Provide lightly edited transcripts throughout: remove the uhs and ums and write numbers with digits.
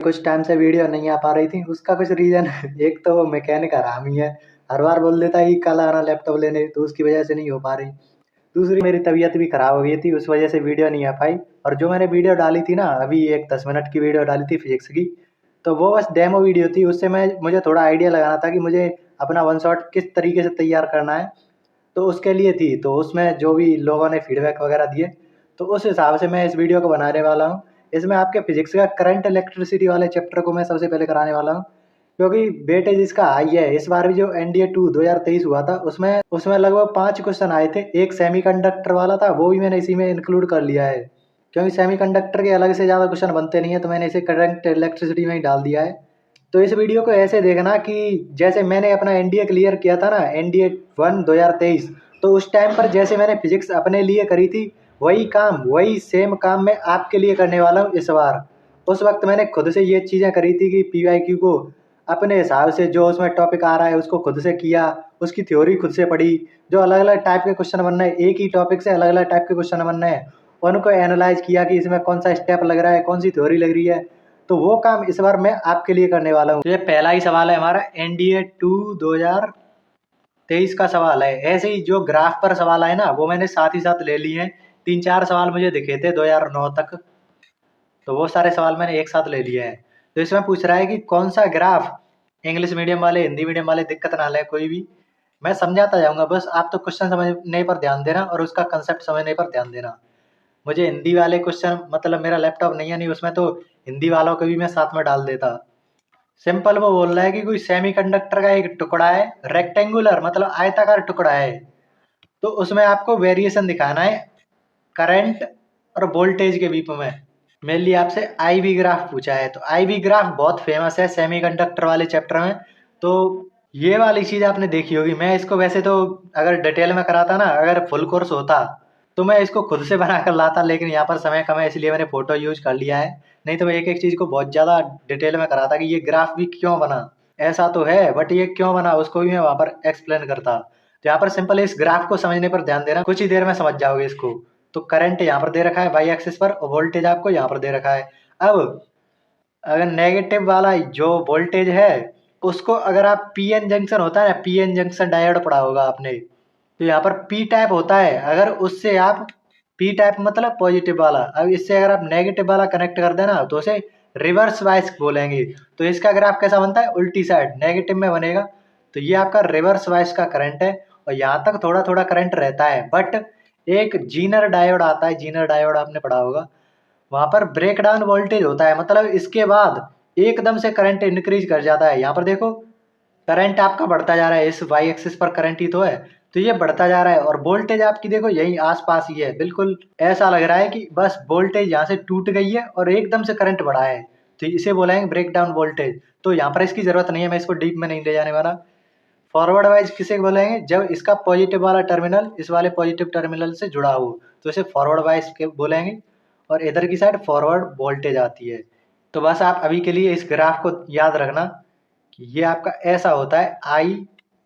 कुछ टाइम से वीडियो नहीं आ पा रही थी, उसका कुछ रीज़न एक तो वो मैकेनिक हरामी है, हर बार बोल देता है कि कल आना लैपटॉप लेने, तो उसकी वजह से नहीं हो पा रही। दूसरी मेरी तबीयत भी खराब हो गई थी, उस वजह से वीडियो नहीं आ पाई। और जो मैंने वीडियो डाली थी ना, अभी एक 10 मिनट की वीडियो डाली थी फिजिक्स की, तो वो बस डेमो वीडियो थी। उससे मुझे थोड़ा आइडिया लगाना था कि मुझे अपना वन शॉट किस तरीके से तैयार करना है, तो उसके लिए थी। तो उसमें जो भी लोगों ने फीडबैक वगैरह दिए, तो उस हिसाब से मैं इस वीडियो को बनाने वाला हूँ। इसमें आपके फिजिक्स का करंट इलेक्ट्रिसिटी वाले चैप्टर को मैं सबसे पहले कराने वाला हूँ, क्योंकि वेटेज इसका हाई है। इस बार भी जो एनडीए 2 2023 हुआ था, उसमें उसमें लगभग 5 क्वेश्चन आए थे। एक सेमीकंडक्टर वाला था, वो भी मैंने इसी में इंक्लूड कर लिया है, क्योंकि सेमीकंडक्टर के अलग से ज़्यादा क्वेश्चन बनते नहीं है, तो मैंने इसे करंट इलेक्ट्रिसिटी में ही डाल दिया है। तो इस वीडियो को ऐसे देखना कि जैसे मैंने अपना एनडीए क्लियर किया था ना, एनडीए 1 2023, तो उस टाइम पर जैसे मैंने फिजिक्स अपने लिए करी थी, वही सेम काम मैं आपके लिए करने वाला हूँ इस बार। उस वक्त मैंने खुद से ये चीज़ें करी थी कि पीवाईक्यू को अपने हिसाब से जो उसमें टॉपिक आ रहा है उसको खुद से किया, उसकी थ्योरी खुद से पढ़ी। जो अलग अलग टाइप के क्वेश्चन बनना है, एक ही टॉपिक से अलग अलग टाइप के क्वेश्चन बनना है, उनको एनालाइज किया कि इसमें कौन सा स्टेप लग रहा है, कौन सी थ्योरी लग रही है। तो वो काम इस बार मैं आपके लिए करने वाला हूँ। तो ये पहला ही सवाल है हमारा, एनडीए 2 2023 का सवाल है। ऐसे ही जो ग्राफ पर सवाल आए ना, वो मैंने साथ ही साथ ले लिए हैं। 3-4 सवाल मुझे दिखे थे 2009 तक, तो वो सारे सवाल मैंने एक साथ ले लिए हैं। तो इसमें पूछ रहा है कि कौन सा ग्राफ, इंग्लिश मीडियम वाले, हिंदी मीडियम वाले दिक्कत ना ले कोई भी, मैं समझाता जाऊंगा, बस आप तो क्वेश्चन समझने पर ध्यान देना और उसका कंसेप्ट समझने पर ध्यान देना। मुझे हिंदी वाले क्वेश्चन, मतलब मेरा लैपटॉप नहीं है, नहीं उसमें तो हिंदी वालों को भी मैं साथ में डाल देता। सिंपल वो बोल रहा है कि कोई सेमीकंडक्टर का एक टुकड़ा है, रेक्टेंगुलर मतलब आयताकार टुकड़ा है, तो उसमें आपको वेरिएशन दिखाना है करंट और वोल्टेज के बीच में। मेनली आपसे आई वी ग्राफ पूछा है, तो आई वी ग्राफ बहुत फेमस है सेमीकंडक्टर वाले चैप्टर में। तो ये वाली चीज़ आपने देखी होगी। मैं इसको वैसे तो अगर डिटेल में कराता ना, अगर फुल कोर्स होता, तो मैं इसको खुद से बना कर लाता, लेकिन यहाँ पर समय कम है इसलिए मैंने फोटो यूज कर लिया है। नहीं तो मैं एक एक चीज़ को बहुत ज़्यादा डिटेल में कराता कि ये ग्राफ भी क्यों बना, ऐसा तो है बट ये क्यों बना, उसको भी मैं वहाँ पर एक्सप्लेन करता। तो यहाँ पर सिंपल इस ग्राफ को समझने पर ध्यान देना, कुछ ही देर में समझ जाओगे इसको। तो करंट यहाँ पर दे रखा है वाई एक्सिस पर, और वोल्टेज आपको यहाँ पर दे रखा है। अब अगर नेगेटिव वाला जो वोल्टेज है, उसको अगर आप पीएन जंक्शन होता है ना, पीएन जंक्शन डायोड पढ़ा होगा आपने, तो यहाँ पर पी टाइप होता है। अगर उससे आप पी टाइप मतलब पॉजिटिव वाला, अब इससे अगर आप नेगेटिव वाला कनेक्ट कर देना, तो उसे रिवर्स वाइस बोलेंगे। तो इसका ग्राफ कैसा बनता है, उल्टी साइड नेगेटिव में बनेगा। तो ये आपका रिवर्स वाइस का करंट है, और यहाँ तक थोड़ा थोड़ा करंट रहता है। बट एक जीनर डायोड आता है, जीनर डायोड आपने पढ़ा होगा, वहां पर ब्रेक डाउन वोल्टेज होता है, मतलब इसके बाद एकदम से करंट इंक्रीज कर जाता है। यहाँ पर देखो करंट आपका बढ़ता जा रहा है, इस वाई एक्सिस पर करंट ही तो है, तो ये बढ़ता जा रहा है। और वोल्टेज आपकी देखो यही आसपास ही है, बिल्कुल ऐसा लग रहा है कि बस वोल्टेज यहाँ से टूट गई है और एकदम से करंट बढ़ा है, तो इसे बोलेंगे ब्रेक डाउन वोल्टेज। तो यहाँ पर इसकी जरूरत नहीं है, मैं इसको डीप में नहीं ले जाने वाला। फॉरवर्ड वाइज किसे बोलेंगे, जब इसका पॉजिटिव वाला टर्मिनल इस वाले पॉजिटिव टर्मिनल से जुड़ा हो, तो इसे फॉरवर्ड वाइज बोलेंगे। और इधर की साइड फॉरवर्ड वोल्टेज आती है। तो बस आप अभी के लिए इस ग्राफ को याद रखना कि ये आपका ऐसा होता है आई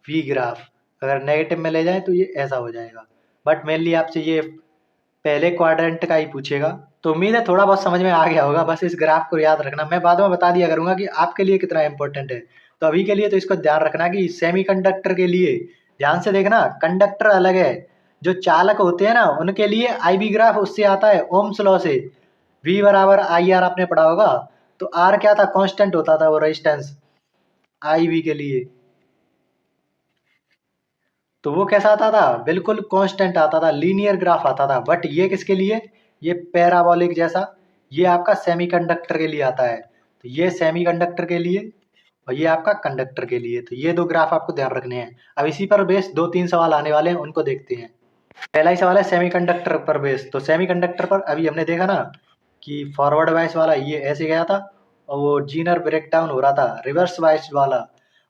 वी ग्राफ। अगर नेगेटिव में ले जाए तो ये ऐसा हो जाएगा, बट मेनली आपसे ये पहले क्वाड्रेंट का ही पूछेगा। तो उम्मीद है थोड़ा बहुत समझ में आ गया होगा, बस इस ग्राफ को याद रखना। मैं बाद में बता दिया करूंगा कि आपके लिए कितना इंपॉर्टेंट है। तो अभी के लिए तो इसको ध्यान रखना कि सेमीकंडक्टर के लिए ध्यान से देखना, कंडक्टर अलग है, जो चालक होते हैं ना उनके लिए आई वी ग्राफ उससे आता है ओम्स लॉ से। V बराबर आई आर आपने पढ़ा होगा। तो आर क्या था, कांस्टेंट होता था वो रेजिस्टेंस आई वी के लिए। तो वो कैसा आता था, बिल्कुल कांस्टेंट आता था, लीनियर ग्राफ आता था। बट ये किसके लिए, ये पैराबोलिक जैसा, ये आपका सेमीकंडक्टर के लिए आता है। तो ये सेमीकंडक्टर के लिए और ये आपका कंडक्टर के लिए। तो ये दो ग्राफ आपको ध्यान रखने हैं। अब इसी पर बेस 2-3 सवाल आने वाले हैं, उनको देखते हैं। पहला ही सवाल है सेमीकंडक्टर पर बेस। तो सेमीकंडक्टर पर अभी हमने देखा ना कि फॉरवर्ड वाइस वाला ये ऐसे गया था, और वो जीनर ब्रेक डाउन हो रहा था, रिवर्स वाइस वाला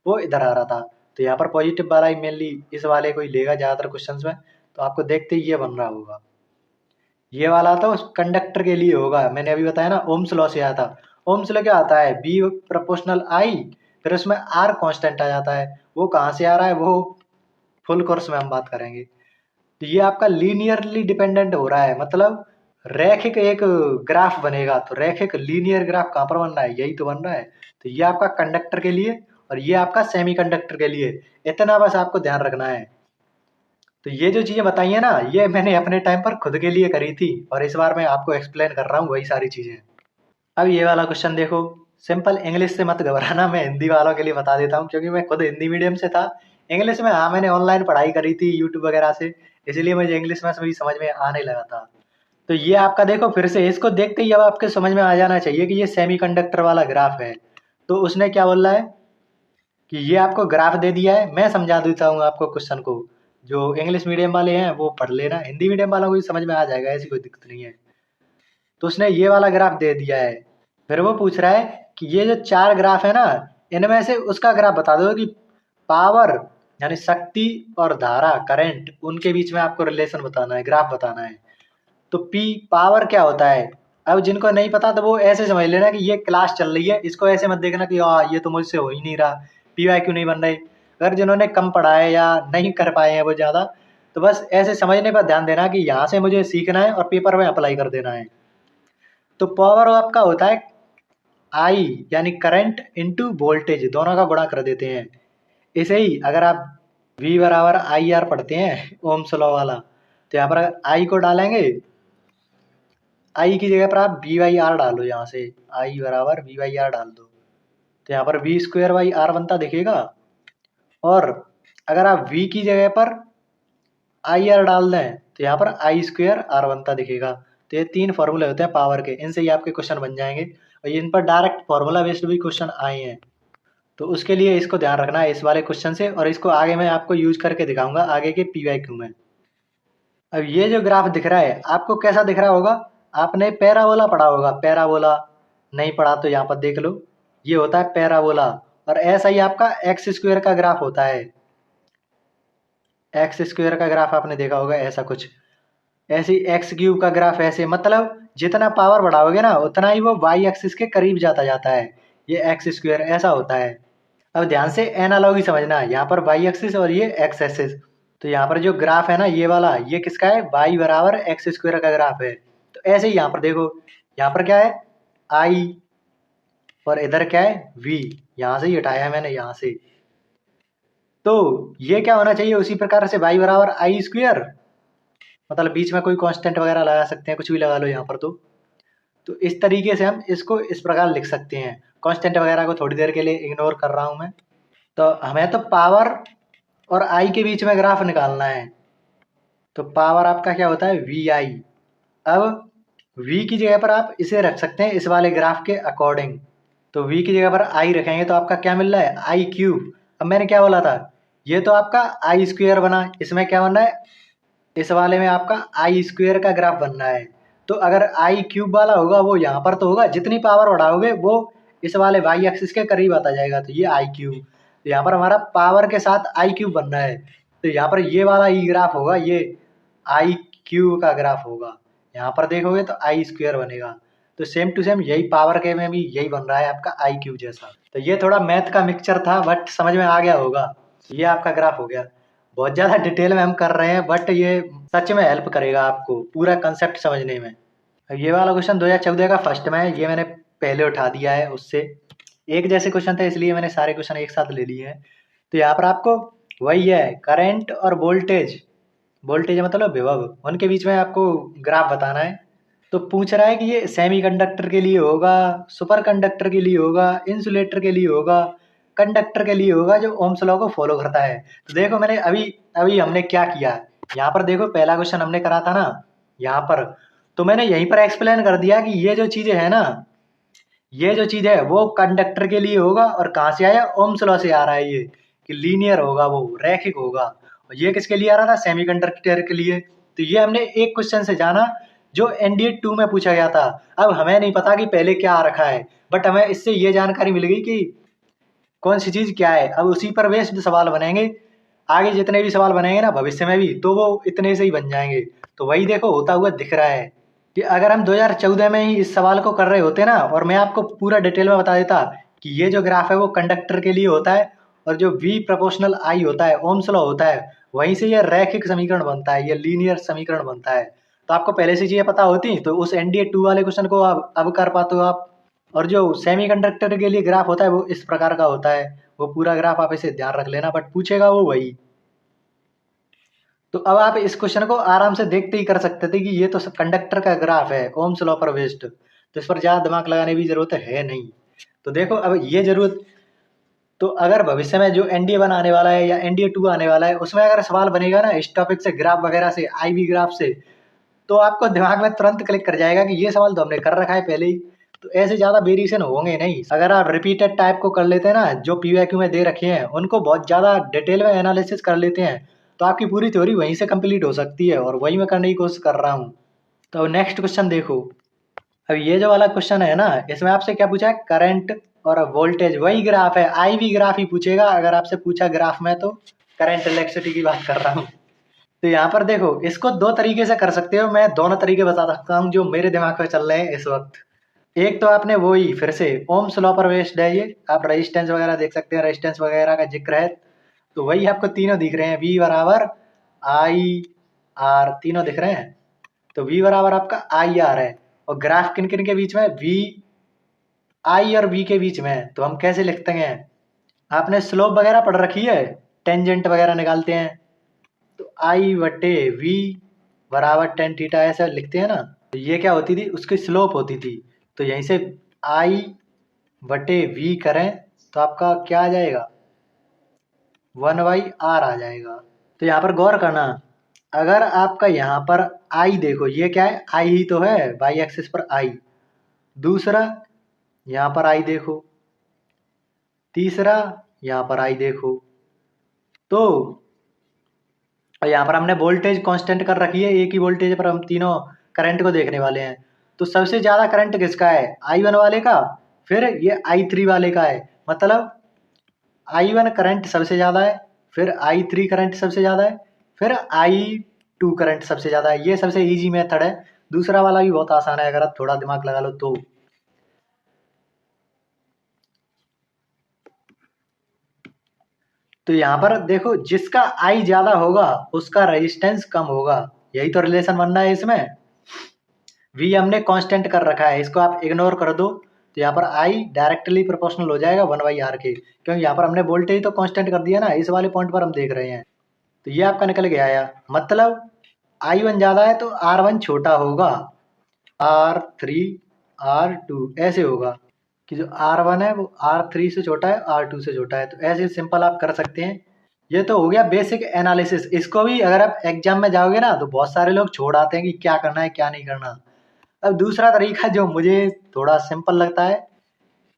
वो इधर आ रहा था। तो यहाँ पर पॉजिटिव वाला ही मेनली इस वाले को ही लेगा ज़्यादातर क्वेश्चंस में। तो आपको देखते ही ये बन रहा होगा, ये वाला तो कंडक्टर के लिए होगा। मैंने अभी बताया ना ओम्स लॉ से आया था। ओम्स लॉ क्या आता है, बी प्रोपोर्शनल आई, फिर उसमें आर कांस्टेंट आ जाता है। वो कहाँ से आ रहा है, वो फुल कोर्स में हम बात करेंगे। तो ये आपका लीनियरली डिपेंडेंट हो रहा है, मतलब रैखिक एक ग्राफ बनेगा, तो रैखिक लीनियर ग्राफ कहाँ पर बन रहा है, यही तो बन रहा है। तो ये आपका कंडक्टर के लिए और ये आपका सेमीकंडक्टर के लिए, इतना बस आपको ध्यान रखना है। तो ये जो चीजें बताई है ना, ये मैंने अपने टाइम पर खुद के लिए करी थी और इस बार मैं आपको एक्सप्लेन कर रहा हूँ वही सारी चीजें। अब ये वाला क्वेश्चन देखो, सिंपल इंग्लिश से मत घबराना, मैं हिंदी वालों के लिए बता देता हूँ क्योंकि मैं खुद हिंदी मीडियम से था। इंग्लिश में हाँ मैंने ऑनलाइन पढ़ाई करी थी यूट्यूब वगैरह से, इसलिए मुझे इंग्लिश में सभी समझ में आने लगा था। तो ये आपका देखो, फिर से इसको देखते ही अब आपके समझ में आ जाना चाहिए कि ये सेमीकंडक्टर वाला ग्राफ है। तो उसने क्या बोला है कि ये आपको ग्राफ दे दिया है, मैं समझा देता हूँ आपको क्वेश्चन को। जो इंग्लिश मीडियम वाले हैं वो पढ़ लेना, हिंदी मीडियम वालों को भी समझ में आ जाएगा, ऐसी कोई दिक्कत नहीं है। तो उसने ये वाला ग्राफ दे दिया है, फिर वो पूछ रहा है कि ये जो 4 ग्राफ है ना, इनमें से उसका ग्राफ बता दो कि पावर यानी शक्ति और धारा करंट उनके बीच में आपको रिलेशन बताना है, ग्राफ बताना है। तो पी पावर क्या होता है, अब जिनको नहीं पता तो वो ऐसे समझ लेना कि ये क्लास चल रही है, इसको ऐसे मत देखना कि ये तो मुझसे हो ही नहीं रहा, पी वाई क्यों नहीं बन रहे। अगर जिन्होंने कम पढ़ा है या नहीं कर पाए हैं वो ज़्यादा, तो बस ऐसे समझने पर ध्यान देना कि यहाँ से मुझे सीखना है और पेपर में अप्लाई कर देना है। तो पावर आपका होता है आई यानी करंट इंटू वोल्टेज, दोनों का गुणा कर देते हैं। इसे ही अगर आप V बराबर आई आर पढ़ते हैं ओम्स लॉ वाला, तो यहाँ पर अगर आई को डालेंगे, आई की जगह पर आप वी बाई आर डालो, यहाँ से आई बराबर वी बाई आर डाल दो, तो यहाँ पर वी स्क्वेयर बाई आर बनता दिखेगा। और अगर आप V की जगह पर आई आर डाल दें तो यहाँ पर आई स्क्वेयर आर बनता दिखेगा। तो ये 3 फॉर्मूले होते हैं पावर के, इनसे ही आपके क्वेश्चन बन जाएंगे और इन पर डायरेक्ट फॉर्मूला बेस्ड भी क्वेश्चन आए हैं। तो उसके लिए इसको ध्यान रखना है इस वाले क्वेश्चन से, और इसको आगे मैं आपको यूज करके दिखाऊंगा आगे के PYQ में। अब ये जो ग्राफ दिख रहा है आपको कैसा दिख रहा होगा, आपने पैराबोला पढ़ा होगा, पैराबोला नहीं पढ़ा तो यहाँ पर देख लो, ये होता है पैराबोला। और ऐसा ही आपका एक्स स्क्वायर का ग्राफ होता है, एक्स स्क्वायर का ग्राफ आपने देखा होगा ऐसा कुछ, ऐसे एक्स क्यूब का ग्राफ ऐसे, मतलब जितना पावर बढ़ाओगे ना उतना ही वो वाई एक्सिस के करीब जाता जाता है, ये एक्स स्क्वायर ऐसा होता है। अब ध्यान से एनालॉजी समझना है, यहाँ पर वाई एक्सिस और ये एक्स एक्सिस। तो यहाँ पर जो ग्राफ है ना ये वाला, ये किसका है, वाई बराबर एक्स स्क्वायर का ग्राफ है। तो ऐसे ही यहाँ पर देखो, यहाँ पर क्या है आई और इधर क्या है वी, यहाँ से ही हटाया है मैंने यहाँ से। तो ये क्या होना चाहिए उसी प्रकार से वाई बराबर आई स्क्वायर, मतलब बीच में कोई कांस्टेंट वगैरह लगा सकते हैं, कुछ भी लगा लो यहाँ पर। तो इस तरीके से हम इसको इस प्रकार लिख सकते हैं, कांस्टेंट वगैरह को थोड़ी देर के लिए इग्नोर कर रहा हूँ मैं। तो हमें तो पावर और आई के बीच में ग्राफ निकालना है। तो पावर आपका क्या होता है वी आई। अब वी की जगह पर आप इसे रख सकते हैं इस वाले ग्राफ के अकॉर्डिंग। तो वी की जगह पर आई रखेंगे तो आपका क्या मिल रहा है आई क्यूब। अब मैंने क्या बोला था, ये तो आपका आई स्क्वायर बना, इसमें क्या बनना है, इस वाले में आपका आई स्क्वायर का ग्राफ बनना है। तो अगर आई क्यूब वाला होगा वो यहाँ पर तो होगा, जितनी पावर बढ़ाओगे वो इस वाले वाई एक्सिस के करीब आता जाएगा, तो ये आई क्यूब। तो यहाँ पर हमारा पावर के साथ आई क्यूब बनना है, तो यहाँ पर ये वाला ई ग्राफ होगा, ये आई क्यूब का ग्राफ होगा। यहाँ पर देखोगे तो आई स्क्वायर बनेगा। तो सेम टू सेम यही पावर के में भी यही बन रहा है आपका आई क्यूब जैसा। तो ये थोड़ा मैथ का मिक्सचर था बट समझ में आ गया होगा। ये आपका ग्राफ हो गया, बहुत ज़्यादा डिटेल में हम कर रहे हैं बट ये सच में हेल्प करेगा आपको पूरा कंसेप्ट समझने में। अब ये वाला क्वेश्चन 2014 का फर्स्ट में है, ये मैंने पहले उठा दिया है, उससे एक जैसे क्वेश्चन थे इसलिए मैंने सारे क्वेश्चन एक साथ ले लिए हैं। तो यहाँ पर आपको वही है, करंट और वोल्टेज, वोल्टेज मतलब विभव, उनके बीच में आपको ग्राफ बताना है। तो पूछ रहा है कि ये सेमीकंडक्टर के लिए होगा, सुपर कंडक्टर के लिए होगा, इंसुलेटर के लिए होगा, कंडक्टर के लिए होगा जो ओम्स लॉ को फॉलो करता है। तो देखो मैंने अभी अभी हमने क्या किया, यहाँ पर देखो पहला क्वेश्चन हमने करा था ना यहाँ पर, तो मैंने यहीं पर एक्सप्लेन कर दिया कि ये जो चीजें है ना, ये जो चीज है वो कंडक्टर के लिए होगा, और कहाँ से आया ओम्स लॉ से आ रहा है ये, कि लीनियर होगा, वो रैखिक होगा। और ये किसके लिए आ रहा था, सेमीकंडक्टर के लिए। तो ये हमने एक क्वेश्चन से जाना जो एनडीए 2 में पूछा गया था। अब हमें नहीं पता कि पहले क्या आ रखा है, बट हमें इससे ये जानकारी मिल गई कि कौन सी चीज क्या है। अब उसी पर बेस्ड सवाल बनेंगे, आगे जितने भी सवाल बनेंगे ना भविष्य में भी, तो वो इतने से ही बन जाएंगे। तो वही देखो होता हुआ दिख रहा है कि अगर हम 2014 में ही इस सवाल को कर रहे होते ना, और मैं आपको पूरा डिटेल में बता देता कि ये जो ग्राफ है वो कंडक्टर के लिए होता है, और जो V प्रोपोर्शनल I होता है, ओम्स लॉ होता है, वहीं से ये रैखिक समीकरण बनता है, ये लीनियर समीकरण बनता है। तो आपको पहले से चीज़ें पता होती तो उस NDA 2 वाले क्वेश्चन को अब कर पाते हो आप। और जो सेमीकंडक्टर के लिए ग्राफ होता है वो इस प्रकार का होता है, वो पूरा ग्राफ आप इसे ध्यान रख लेना, बट पूछेगा वो वही। तो अब आप इस क्वेश्चन को आराम से देखते ही कर सकते थे कि ये तो कंडक्टर का ग्राफ है, ओम्स लॉ पर बेस्ड, तो इस पर ज़्यादा दिमाग लगाने की जरूरत है नहीं। तो देखो अब ये जरूरत, तो अगर भविष्य में जो NDA 1 आने वाला है या NDA 2 आने वाला है, उसमें अगर सवाल बनेगा ना इस टॉपिक से, ग्राफ वगैरह से, IV ग्राफ से, तो आपको दिमाग में तुरंत क्लिक कर जाएगा कि ये सवाल तो हमने कर रखा है पहले ही। तो ऐसे ज़्यादा वेरिएशन होंगे नहीं अगर आप रिपीटेड टाइप को कर लेते हैं ना, जो PYQ में दे रखे हैं उनको बहुत ज़्यादा डिटेल में एनालिसिस कर लेते हैं, तो आपकी पूरी थ्योरी वहीं से कंप्लीट हो सकती है, और वही मैं करने की कोशिश कर रहा हूँ। तो नेक्स्ट क्वेश्चन देखो। अब ये जो वाला क्वेश्चन है ना, इसमें आपसे क्या पूछा है, करंट और वोल्टेज, वही ग्राफ है, IV ग्राफ ही पूछेगा अगर आपसे पूछा ग्राफ में, तो करंट इलेक्ट्रिसिटी की बात कर रहा हूँ। तो यहाँ पर देखो, इसको दो तरीके से कर सकते हो, मैं दोनों तरीके बता सकता हूँ जो मेरे दिमाग में चल रहे हैं इस वक्त। एक तो आपने वो ही फिर से ओम्स लॉ पर बेस्ड है ये, आप रेजिस्टेंस वगैरह देख सकते हैं, रेजिस्टेंस वगैरह का जिक्र है, तो वही आपको तीनों दिख रहे हैं, V बराबर IR, तीनों दिख रहे हैं। तो V बराबर आपका IR है, और ग्राफ किन किन के बीच में, I और V के बीच में है, तो हम कैसे लिखते हैं, आपने स्लोप वगैरह पढ़ रखी है, टेंजेंट वगैरह निकालते हैं, तो I/V बराबर tan थीटा ऐसा लिखते हैं ना। तो ये क्या होती थी, उसकी स्लोप होती थी, तो यहीं से I/V करें तो आपका क्या आ जाएगा, 1/R आ जाएगा। तो यहाँ पर गौर करना, अगर आपका यहाँ पर I देखो, ये क्या है, I ही तो है, वाई एक्सिस पर I। दूसरा यहाँ पर I देखो, तीसरा यहाँ पर I देखो, तो यहाँ पर हमने वोल्टेज कांस्टेंट कर रखी है, एक ही वोल्टेज पर हम तीनों करंट को देखने वाले हैं। तो सबसे ज़्यादा करंट किसका है, I1 वाले का, फिर ये I3 वाले का है, मतलब I1 करंट सबसे ज़्यादा है, फिर I3 करंट सबसे ज़्यादा है, फिर I2 करंट सबसे ज़्यादा है। ये सबसे इजी मेथड है, दूसरा वाला भी बहुत आसान है अगर आप थोड़ा दिमाग लगा लो तो। तो यहाँ पर देखो, जिसका I ज़्यादा होगा उसका रेजिस्टेंस कम होगा, यही तो रिलेशन बनना है इसमें। V हमने कांस्टेंट कर रखा है, इसको आप इग्नोर कर दो, तो यहाँ पर I डायरेक्टली प्रोपोर्शनल हो जाएगा 1/R के, क्योंकि यहाँ पर हमने वोल्टेज तो कांस्टेंट कर दिया ना, इस वाले पॉइंट पर हम देख रहे हैं। तो ये आपका निकल के आया, मतलब I1 ज़्यादा है तो R1 छोटा होगा, R3 R2 ऐसे होगा, कि जो R1 है वो R3 से छोटा है, R2 से छोटा है। तो ऐसे सिंपल आप कर सकते हैं। ये तो हो गया बेसिक एनालिसिस, इसको भी अगर आप एग्जाम में जाओगे ना तो बहुत सारे लोग छोड़ आते हैं कि क्या करना है क्या नहीं करना। अब दूसरा तरीका जो मुझे थोड़ा सिंपल लगता है,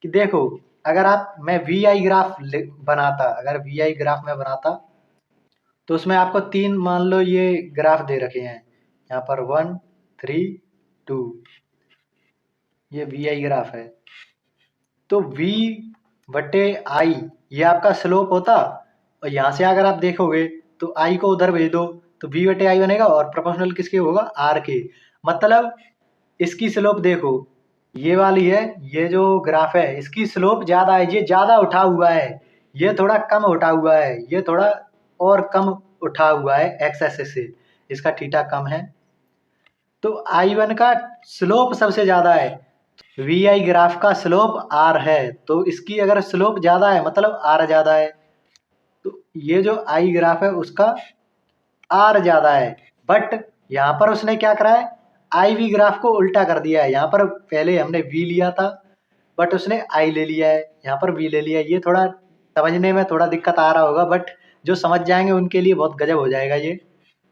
कि देखो, अगर आप, मैं VI ग्राफ बनाता, अगर VI ग्राफ में बनाता, तो उसमें आपको तीन, मान लो ये ग्राफ दे रखे हैं, यहाँ पर 1 3 2, ये VI ग्राफ है। तो V/I ये आपका स्लोप होता, और यहाँ से अगर आप देखोगे तो I को उधर भेज दो तो V/I बनेगा, और प्रोपोर्शनल किसके होगा, R के। मतलब इसकी स्लोप देखो, ये वाली है, ये जो ग्राफ है इसकी स्लोप ज़्यादा है, ये ज़्यादा उठा हुआ है, ये थोड़ा कम उठा हुआ है, ये थोड़ा और कम उठा हुआ है एक्स एक्सिस से, इसका थीटा कम है। तो I1 का स्लोप सबसे ज़्यादा है, VI ग्राफ का स्लोप R है, तो इसकी अगर स्लोप ज़्यादा है मतलब R ज़्यादा है, तो ये जो I ग्राफ है उसका R ज़्यादा है। बट यहाँ पर उसने क्या करा है, IV ग्राफ को उल्टा कर दिया है, यहाँ पर पहले हमने V लिया था, बट उसने I ले लिया है, यहाँ पर V ले लिया है। ये थोड़ा समझने में थोड़ा दिक्कत आ रहा होगा, बट जो समझ जाएंगे उनके लिए बहुत गजब हो जाएगा ये,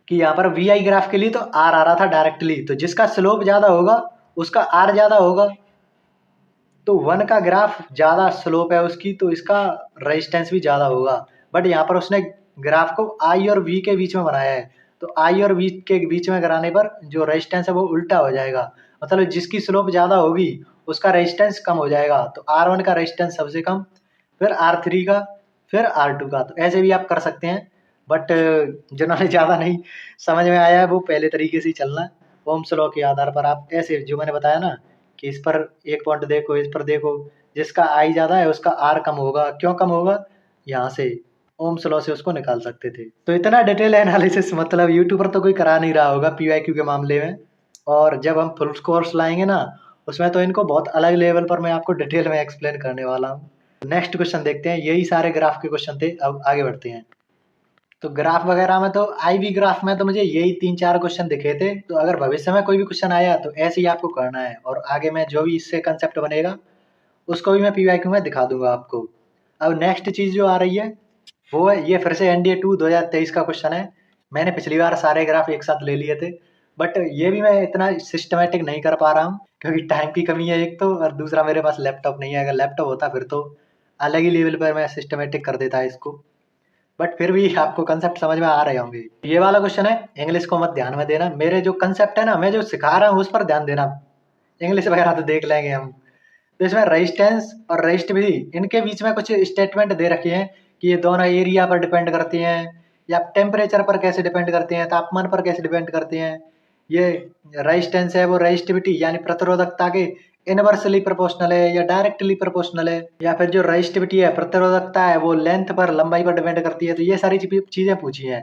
कि यहाँ पर VI ग्राफ के लिए तो R आ रहा था डायरेक्टली, तो जिसका स्लोप ज़्यादा होगा उसका R ज़्यादा होगा। तो 1 का ग्राफ ज़्यादा स्लोप है उसकी, तो इसका रेजिस्टेंस भी ज़्यादा होगा। बट यहाँ पर उसने ग्राफ को I और V के बीच में बनाया है, तो I और V के बीच में कराने पर जो रेजिस्टेंस है वो उल्टा हो जाएगा, मतलब जिसकी स्लोप ज़्यादा होगी उसका रेजिस्टेंस कम हो जाएगा। तो R1 का रेजिस्टेंस सबसे कम, फिर R3 का, फिर R2 का। तो ऐसे भी आप कर सकते हैं, बट जिन्होंने ज़्यादा नहीं समझ में आया है वो पहले तरीके से ही चलना, ओम्स लॉ के आधार पर आप ऐसे जो मैंने बताया ना, कि इस पर एक पॉइंट देखो, इस पर देखो, जिसका I ज़्यादा है उसका R कम होगा। क्यों कम होगा, यहाँ से ओम्स लॉ से उसको निकाल सकते थे। तो इतना डिटेल एनालिसिस मतलब यूट्यूब पर तो कोई करा नहीं रहा होगा पीवाईक्यू के मामले में। और जब हम फुल कोर्स लाएंगे ना, उसमें तो इनको बहुत अलग लेवल पर मैं आपको डिटेल में एक्सप्लेन करने वाला हूँ। नेक्स्ट क्वेश्चन देखते हैं, यही सारे ग्राफ के क्वेश्चन थे, अब आगे बढ़ते हैं। तो ग्राफ वगैरह में तो आईवी ग्राफ में तो मुझे यही 3-4 क्वेश्चन दिखे थे। तो अगर भविष्य में कोई भी क्वेश्चन आया तो ऐसे ही आपको करना है, और आगे में जो भी इससे कंसेप्ट बनेगा उसको भी मैं पीवाईक्यू में दिखा दूंगा आपको। अब नेक्स्ट चीज़ जो आ रही है वो है, ये फिर से एनडीए 2 2023 का क्वेश्चन है। मैंने पिछली बार सारे ग्राफ एक साथ ले लिए थे, बट ये भी मैं इतना सिस्टमेटिक नहीं कर पा रहा हूँ क्योंकि टाइम की कमी है एक तो, और दूसरा मेरे पास लैपटॉप नहीं है। अगर लैपटॉप होता फिर तो अलग ही लेवल पर मैं सिस्टमेटिक कर देता इसको, बट फिर भी आपको कंसेप्ट समझ में आ रहे होंगे। ये वाला क्वेश्चन है, इंग्लिश को मत ध्यान में देना, मेरे जो कंसेप्ट है ना, मैं जो सिखा रहा हूँ उस पर ध्यान देना। इंग्लिश वगैरह तो देख लेंगे हम। तो इसमें रेजिस्टेंस और रेजिस्टिविटी, इनके बीच में कुछ स्टेटमेंट दे रखे हैं कि ये दोनों एरिया पर डिपेंड करती हैं, या टेम्परेचर पर कैसे डिपेंड करते हैं, तापमान पर कैसे डिपेंड करते हैं। ये रेजिस्टेंस है वो रेजिस्टिविटी यानी प्रतिरोधकता के इनवर्सली प्रोपोर्शनल है या डायरेक्टली प्रोपोर्शनल है, या फिर जो रेजिस्टिविटी है प्रतिरोधकता है वो लेंथ पर, लंबाई पर डिपेंड करती है। तो ये सारी चीजें पूछी हैं।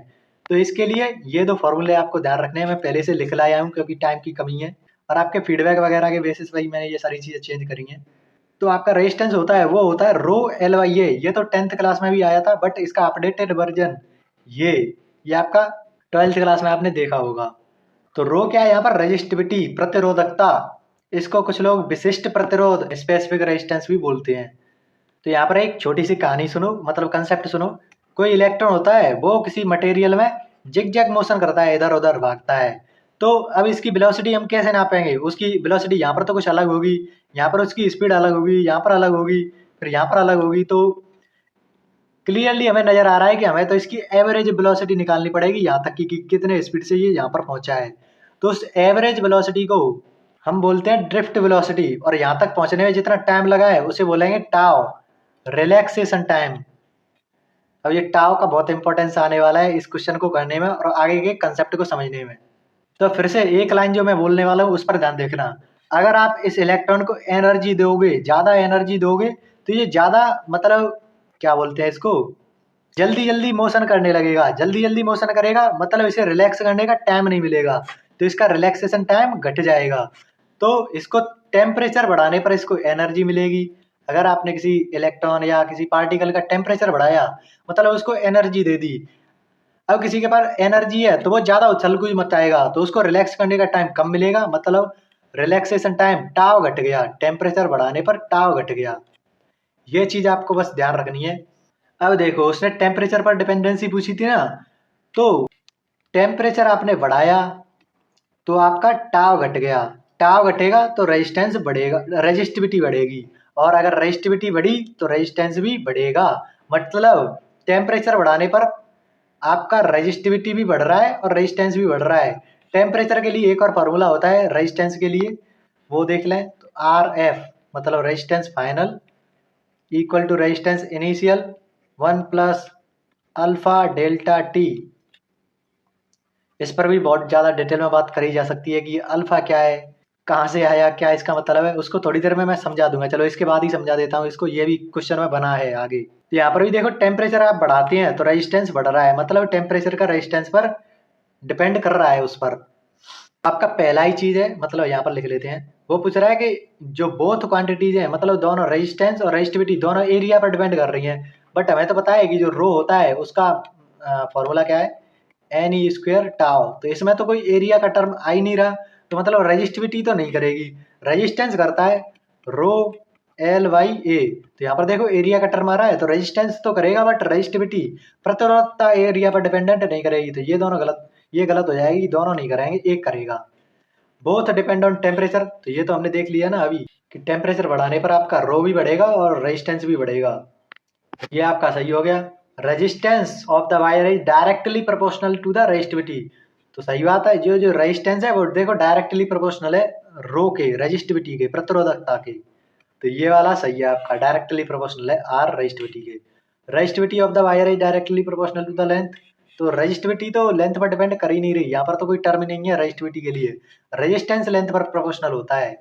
तो इसके लिए ये 2 फॉर्मूले आपको ध्यान रखने हैं, मैं पहले से लिख लाया हूँ क्योंकि टाइम की कमी है, और आपके फीडबैक वगैरह के बेसिस पर ही मैंने ये सारी चीजें चेंज करी हैं। तो आपका रेजिस्टेंस होता है वो होता है रो एल वाई ए, ये तो 10th क्लास में भी आया था, बट इसका अपडेटेड वर्जन ये आपका 12th क्लास में आपने देखा होगा। तो रो क्या है यहाँ पर, रेजिस्टिविटी प्रतिरोधकता, इसको कुछ लोग विशिष्ट प्रतिरोध स्पेसिफिक रेजिस्टेंस भी बोलते हैं। तो यहाँ पर एक छोटी सी कहानी सुनो, मतलब कंसेप्ट सुनो। कोई इलेक्ट्रॉन होता है वो किसी मटेरियल में जिग-जैग मोशन करता है, इधर उधर भागता है। तो अब इसकी वेलोसिटी हम कैसे नापेंगे, उसकी वेलोसिटी यहाँ पर तो कुछ अलग होगी, यहाँ पर उसकी स्पीड अलग होगी, यहाँ पर अलग होगी, फिर यहाँ पर अलग होगी। तो क्लियरली हमें नजर आ रहा है कि हमें तो इसकी एवरेज वेलोसिटी निकालनी पड़ेगी यहाँ तक कि कितने स्पीड से ये यहाँ पर पहुंचा है। तो उस एवरेज वेलोसिटी को हम बोलते हैं ड्रिफ्ट वेलोसिटी, और यहाँ तक पहुंचने में जितना टाइम लगा है उसे बोलेंगे टाव, रिलैक्सेशन टाइम। अब ये टाव का बहुत इंपॉर्टेंस आने वाला है इस क्वेश्चन को करने में और आगे के कंसेप्ट को समझने में। तो फिर से एक लाइन जो मैं बोलने वाला हूँ उस पर ध्यान देखना। अगर आप इस इलेक्ट्रॉन को एनर्जी दोगे, ज्यादा एनर्जी दोगे, तो ये ज्यादा मतलब क्या बोलते हैं इसको, जल्दी जल्दी मोशन करने लगेगा। जल्दी जल्दी मोशन करेगा मतलब इसे रिलैक्स करने का टाइम नहीं मिलेगा, तो इसका रिलैक्सेशन टाइम घट जाएगा। तो इसको टेम्परेचर बढ़ाने पर इसको एनर्जी मिलेगी। अगर आपने किसी इलेक्ट्रॉन या किसी पार्टिकल का टेम्परेचर बढ़ाया मतलब उसको एनर्जी दे दी। अब किसी के पास एनर्जी है तो वो ज्यादा उछल कूद मचाएगा, तो उसको रिलैक्स करने का टाइम कम मिलेगा, मतलब रिलैक्सेशन टाइम टाव घट गया, टेम्परेचर बढ़ाने पर टाव घट गया। ये चीज आपको बस ध्यान रखनी है। अब देखो उसने टेम्परेचर पर डिपेंडेंसी पूछी थी ना, तो टेम्परेचर आपने बढ़ाया तो आपका टाव घट गया, टाव घटेगा तो रेजिस्टेंस बढ़ेगा, रेजिस्टिविटी बढ़ेगी, और अगर रेजिस्टिविटी बढ़ी तो रेजिस्टेंस भी बढ़ेगा। मतलब टेम्परेचर बढ़ाने पर आपका रेजिस्टिविटी भी बढ़ रहा है और रेजिस्टेंस भी बढ़ रहा है। टेम्परेचर के लिए एक और फार्मूला होता है रेजिस्टेंस के लिए, वो देख लें। तो आर एफ मतलब resistance final equal to resistance initial 1 plus alpha delta T. इस पर भी बहुत ज़्यादा डिटेल में बात करी जा सकती है कि अल्फा क्या है, कहाँ से आया, क्या इसका मतलब है, उसको थोड़ी देर में मैं समझा दूंगा। चलो इसके बाद ही समझा देता हूँ इसको, ये भी क्वेश्चन में बना है आगे। तो यहाँ पर भी देखो टेम्परेचर आप बढ़ाते हैं तो रेजिस्टेंस बढ़ रहा है, मतलब टेम्परेचर का रेजिस्टेंस पर डिपेंड कर रहा है उस पर। आपका पहला ही चीज है, मतलब यहाँ पर लिख लेते हैं। वो पूछ रहा है कि जो बोथ क्वांटिटीज है, मतलब दोनों रेजिस्टेंस और रेजिस्टिविटी दोनों एरिया पर डिपेंड कर रही हैं। बट हमें तो पता है कि जो रो होता है उसका फॉर्मूला क्या है, एन ई स्क्वेयर टाव। तो इसमें तो कोई एरिया का टर्म आ ही नहीं रहा, तो मतलब रेजिस्टिविटी तो नहीं करेगी, रेजिस्टेंस करता है रो एल वाई ए। तो यहाँ पर देखो एरिया का टर्म आ रहा है तो रेजिस्टेंस तो करेगा, बट रेजिस्टिविटी प्रतिरोधकता एरिया पर डिपेंडेंट नहीं करेगी। तो ये दोनों गलत, ये गलत हो जाएगी, दोनों नहीं करेंगे, एक करेगा। बोथ डिपेंड ऑन टेम्परेचर, तो ये तो हमने देख लिया ना अभी कि टेम्परेचर बढ़ाने पर आपका रो भी बढ़ेगा और रेजिस्टेंस भी बढ़ेगा। ये आपका सही हो गया। Resistance of the wire is directly proportional to the resistivity. तो सही बात है, जो जो रेजिस्टेंस है वो देखो डायरेक्टली प्रोपोर्शनल है रो के, रेजिस्टिविटी के, प्रतिरोधकता के। तो ये वाला सही है आपका, डायरेक्टली प्रोपोर्शनल है आर रेजिस्टिविटी के। Resistivity of the wire is directly proportional to the length. तो रेजिस्टिविटी तो लेंथ पर डिपेंड कर ही नहीं रही, यहाँ पर तो कोई टर्म नहीं है रेजिस्टिविटी के लिए, रेजिस्टेंस लेंथ पर प्रोपोर्शनल होता है।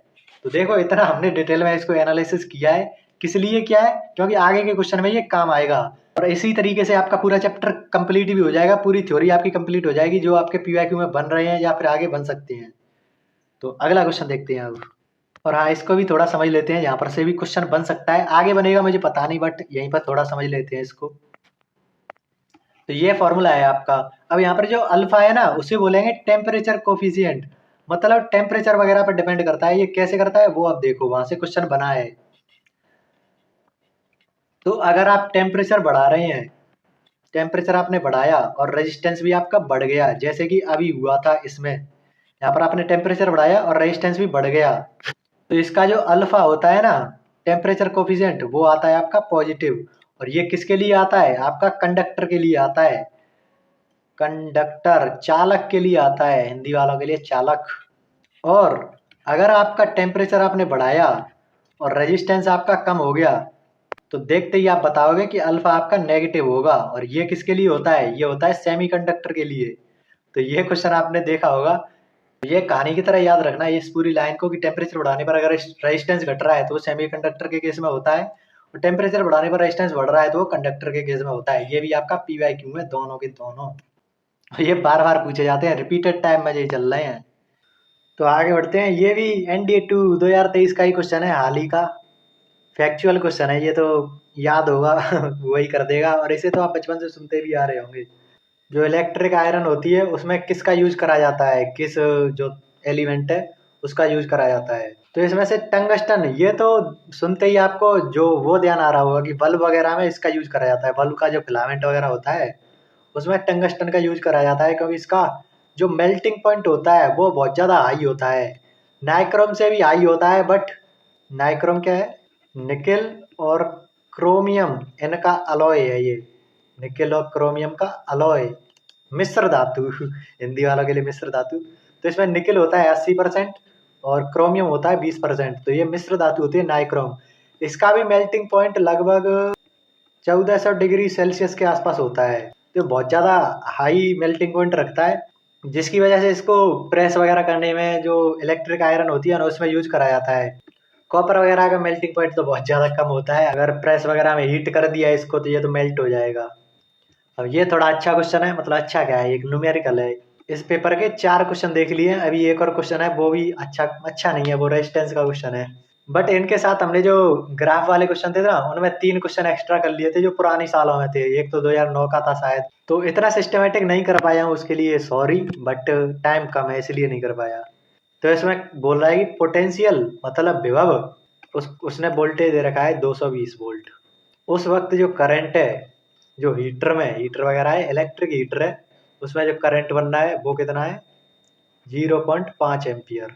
तो देखो इतना हमने डिटेल में इसको एनालिसिस किया है किस लिए क्या है, क्योंकि आगे के क्वेश्चन में ये काम आएगा। और इसी तरीके से आपका पूरा चैप्टर कंप्लीट भी हो जाएगा, पूरी थ्योरी आपकी कंप्लीट हो जाएगी जो आपके पीवाईक्यू में बन रहे हैं या फिर आगे बन सकते हैं। तो अगला क्वेश्चन देखते हैं अब। और हाँ, इसको भी थोड़ा समझ लेते हैं, यहाँ पर से भी क्वेश्चन बन सकता है, आगे बनेगा मुझे पता नहीं, बट यहीं पर थोड़ा समझ लेते हैं इसको। तो ये फॉर्मूला है आपका। अब यहाँ पर जो अल्फा है ना, उसे बोलेंगे टेम्परेचर कोफिशिएंट, मतलब टेम्परेचर वगैरह पर डिपेंड करता है। ये कैसे करता है वो आप देखो, वहां से क्वेश्चन बना है। तो अगर आप टेम्परेचर बढ़ा रहे हैं, टेम्परेचर आपने बढ़ाया और रेजिस्टेंस भी आपका बढ़ गया, जैसे कि अभी हुआ था इसमें, यहाँ पर आपने टेम्परेचर बढ़ाया और रेजिस्टेंस भी बढ़ गया, तो इसका जो अल्फा होता है ना, टेम्परेचर कोफिशिएंट, वो आता है आपका पॉजिटिव। और ये किसके लिए आता है, आपका कंडक्टर के लिए आता है, कंडक्टर चालक के लिए आता है, हिंदी वालों के लिए चालक। और अगर आपका टेम्परेचर आपने बढ़ाया और रेजिस्टेंस आपका कम हो गया, तो देखते ही आप बताओगे कि अल्फा आपका नेगेटिव होगा। और ये किसके लिए होता है, ये होता है सेमीकंडक्टर के लिए। तो ये क्वेश्चन आपने देखा होगा, ये कहानी की तरह याद रखना है इस पूरी लाइन को, कि टेम्परेचर बढ़ाने पर अगर रेजिस्टेंस घट रहा है तो वो सेमीकंडक्टर के केस में होता है, और टेम्परेचर बढ़ाने पर रेजिस्टेंस बढ़ रहा है तो वो कंडक्टर के केस में होता है। ये भी आपका पीवाईक्यू है, दोनों के दोनों। ये बार बार पूछे जाते हैं, रिपीटेड टाइम में ये चल रहे हैं। तो आगे बढ़ते हैं। ये भी एनडीए 2 2023 का ही क्वेश्चन है, हाल ही का फैक्चुअल क्वेश्चन है, ये तो याद होगा वही कर देगा। और इसे तो आप बचपन से सुनते भी आ रहे होंगे। जो इलेक्ट्रिक आयरन होती है उसमें किसका यूज करा जाता है, किस जो एलिमेंट है उसका यूज करा जाता है। तो इसमें से टंगस्टन, ये तो सुनते ही आपको जो वो ध्यान आ रहा होगा कि बल्ब वगैरह में इसका यूज करा जाता है, बल्ब का जो फिलामेंट वगैरह होता है उसमें टंगस्टन का यूज करा जाता है, क्योंकि इसका जो मेल्टिंग पॉइंट होता है वो बहुत ज़्यादा हाई होता है, नाइक्रोम से भी हाई होता है। बट नाइक्रोम क्या है, निकेल और क्रोमियम, इनका अलॉय है ये, निकेल और क्रोमियम का अलॉय, मिश्र धातु हिंदी वालों के लिए मिश्र धातु। तो इसमें निकेल होता है 80% और क्रोमियम होता है 20%। तो ये मिश्र धातु होती है नाइक्रोम। इसका भी मेल्टिंग पॉइंट लगभग 1400 डिग्री सेल्सियस के आसपास होता है, तो बहुत ज़्यादा हाई मेल्टिंग पॉइंट रखता है, जिसकी वजह से इसको प्रेस वगैरह करने में जो इलेक्ट्रिक आयरन होती है ना उसमें यूज करा जाता है। कॉपर वगैरह का मेल्टिंग पॉइंट तो बहुत ज़्यादा कम होता है, अगर प्रेस वगैरह में हीट कर दिया इसको तो ये तो मेल्ट हो जाएगा। अब ये थोड़ा अच्छा क्वेश्चन है, मतलब अच्छा क्या है, एक न्यूमेरिकल है। इस पेपर के 4 क्वेश्चन देख लिए, अभी एक और क्वेश्चन है, वो भी अच्छा नहीं है, वो रेजिस्टेंस का क्वेश्चन है। बट इनके साथ हमने जो ग्राफ वाले क्वेश्चन थे ना, उनमें 3 क्वेश्चन एक्स्ट्रा कर लिए थे जो पुरानी सालों में थे, एक तो 2009 का था शायद, तो इतना सिस्टमेटिक नहीं कर पाया हूँ उसके लिए सॉरी, बट टाइम कम है इसलिए नहीं कर पाया। तो इसमें बोल रहा है कि पोटेंशियल मतलब विभव, उसने वोल्टेज दे रखा है 220 वोल्ट। उस वक्त जो करंट है, जो हीटर में, हीटर वगैरह है, इलेक्ट्रिक हीटर है, उसमें जो करंट बनना है वो कितना है, 0.5 एम्पियर।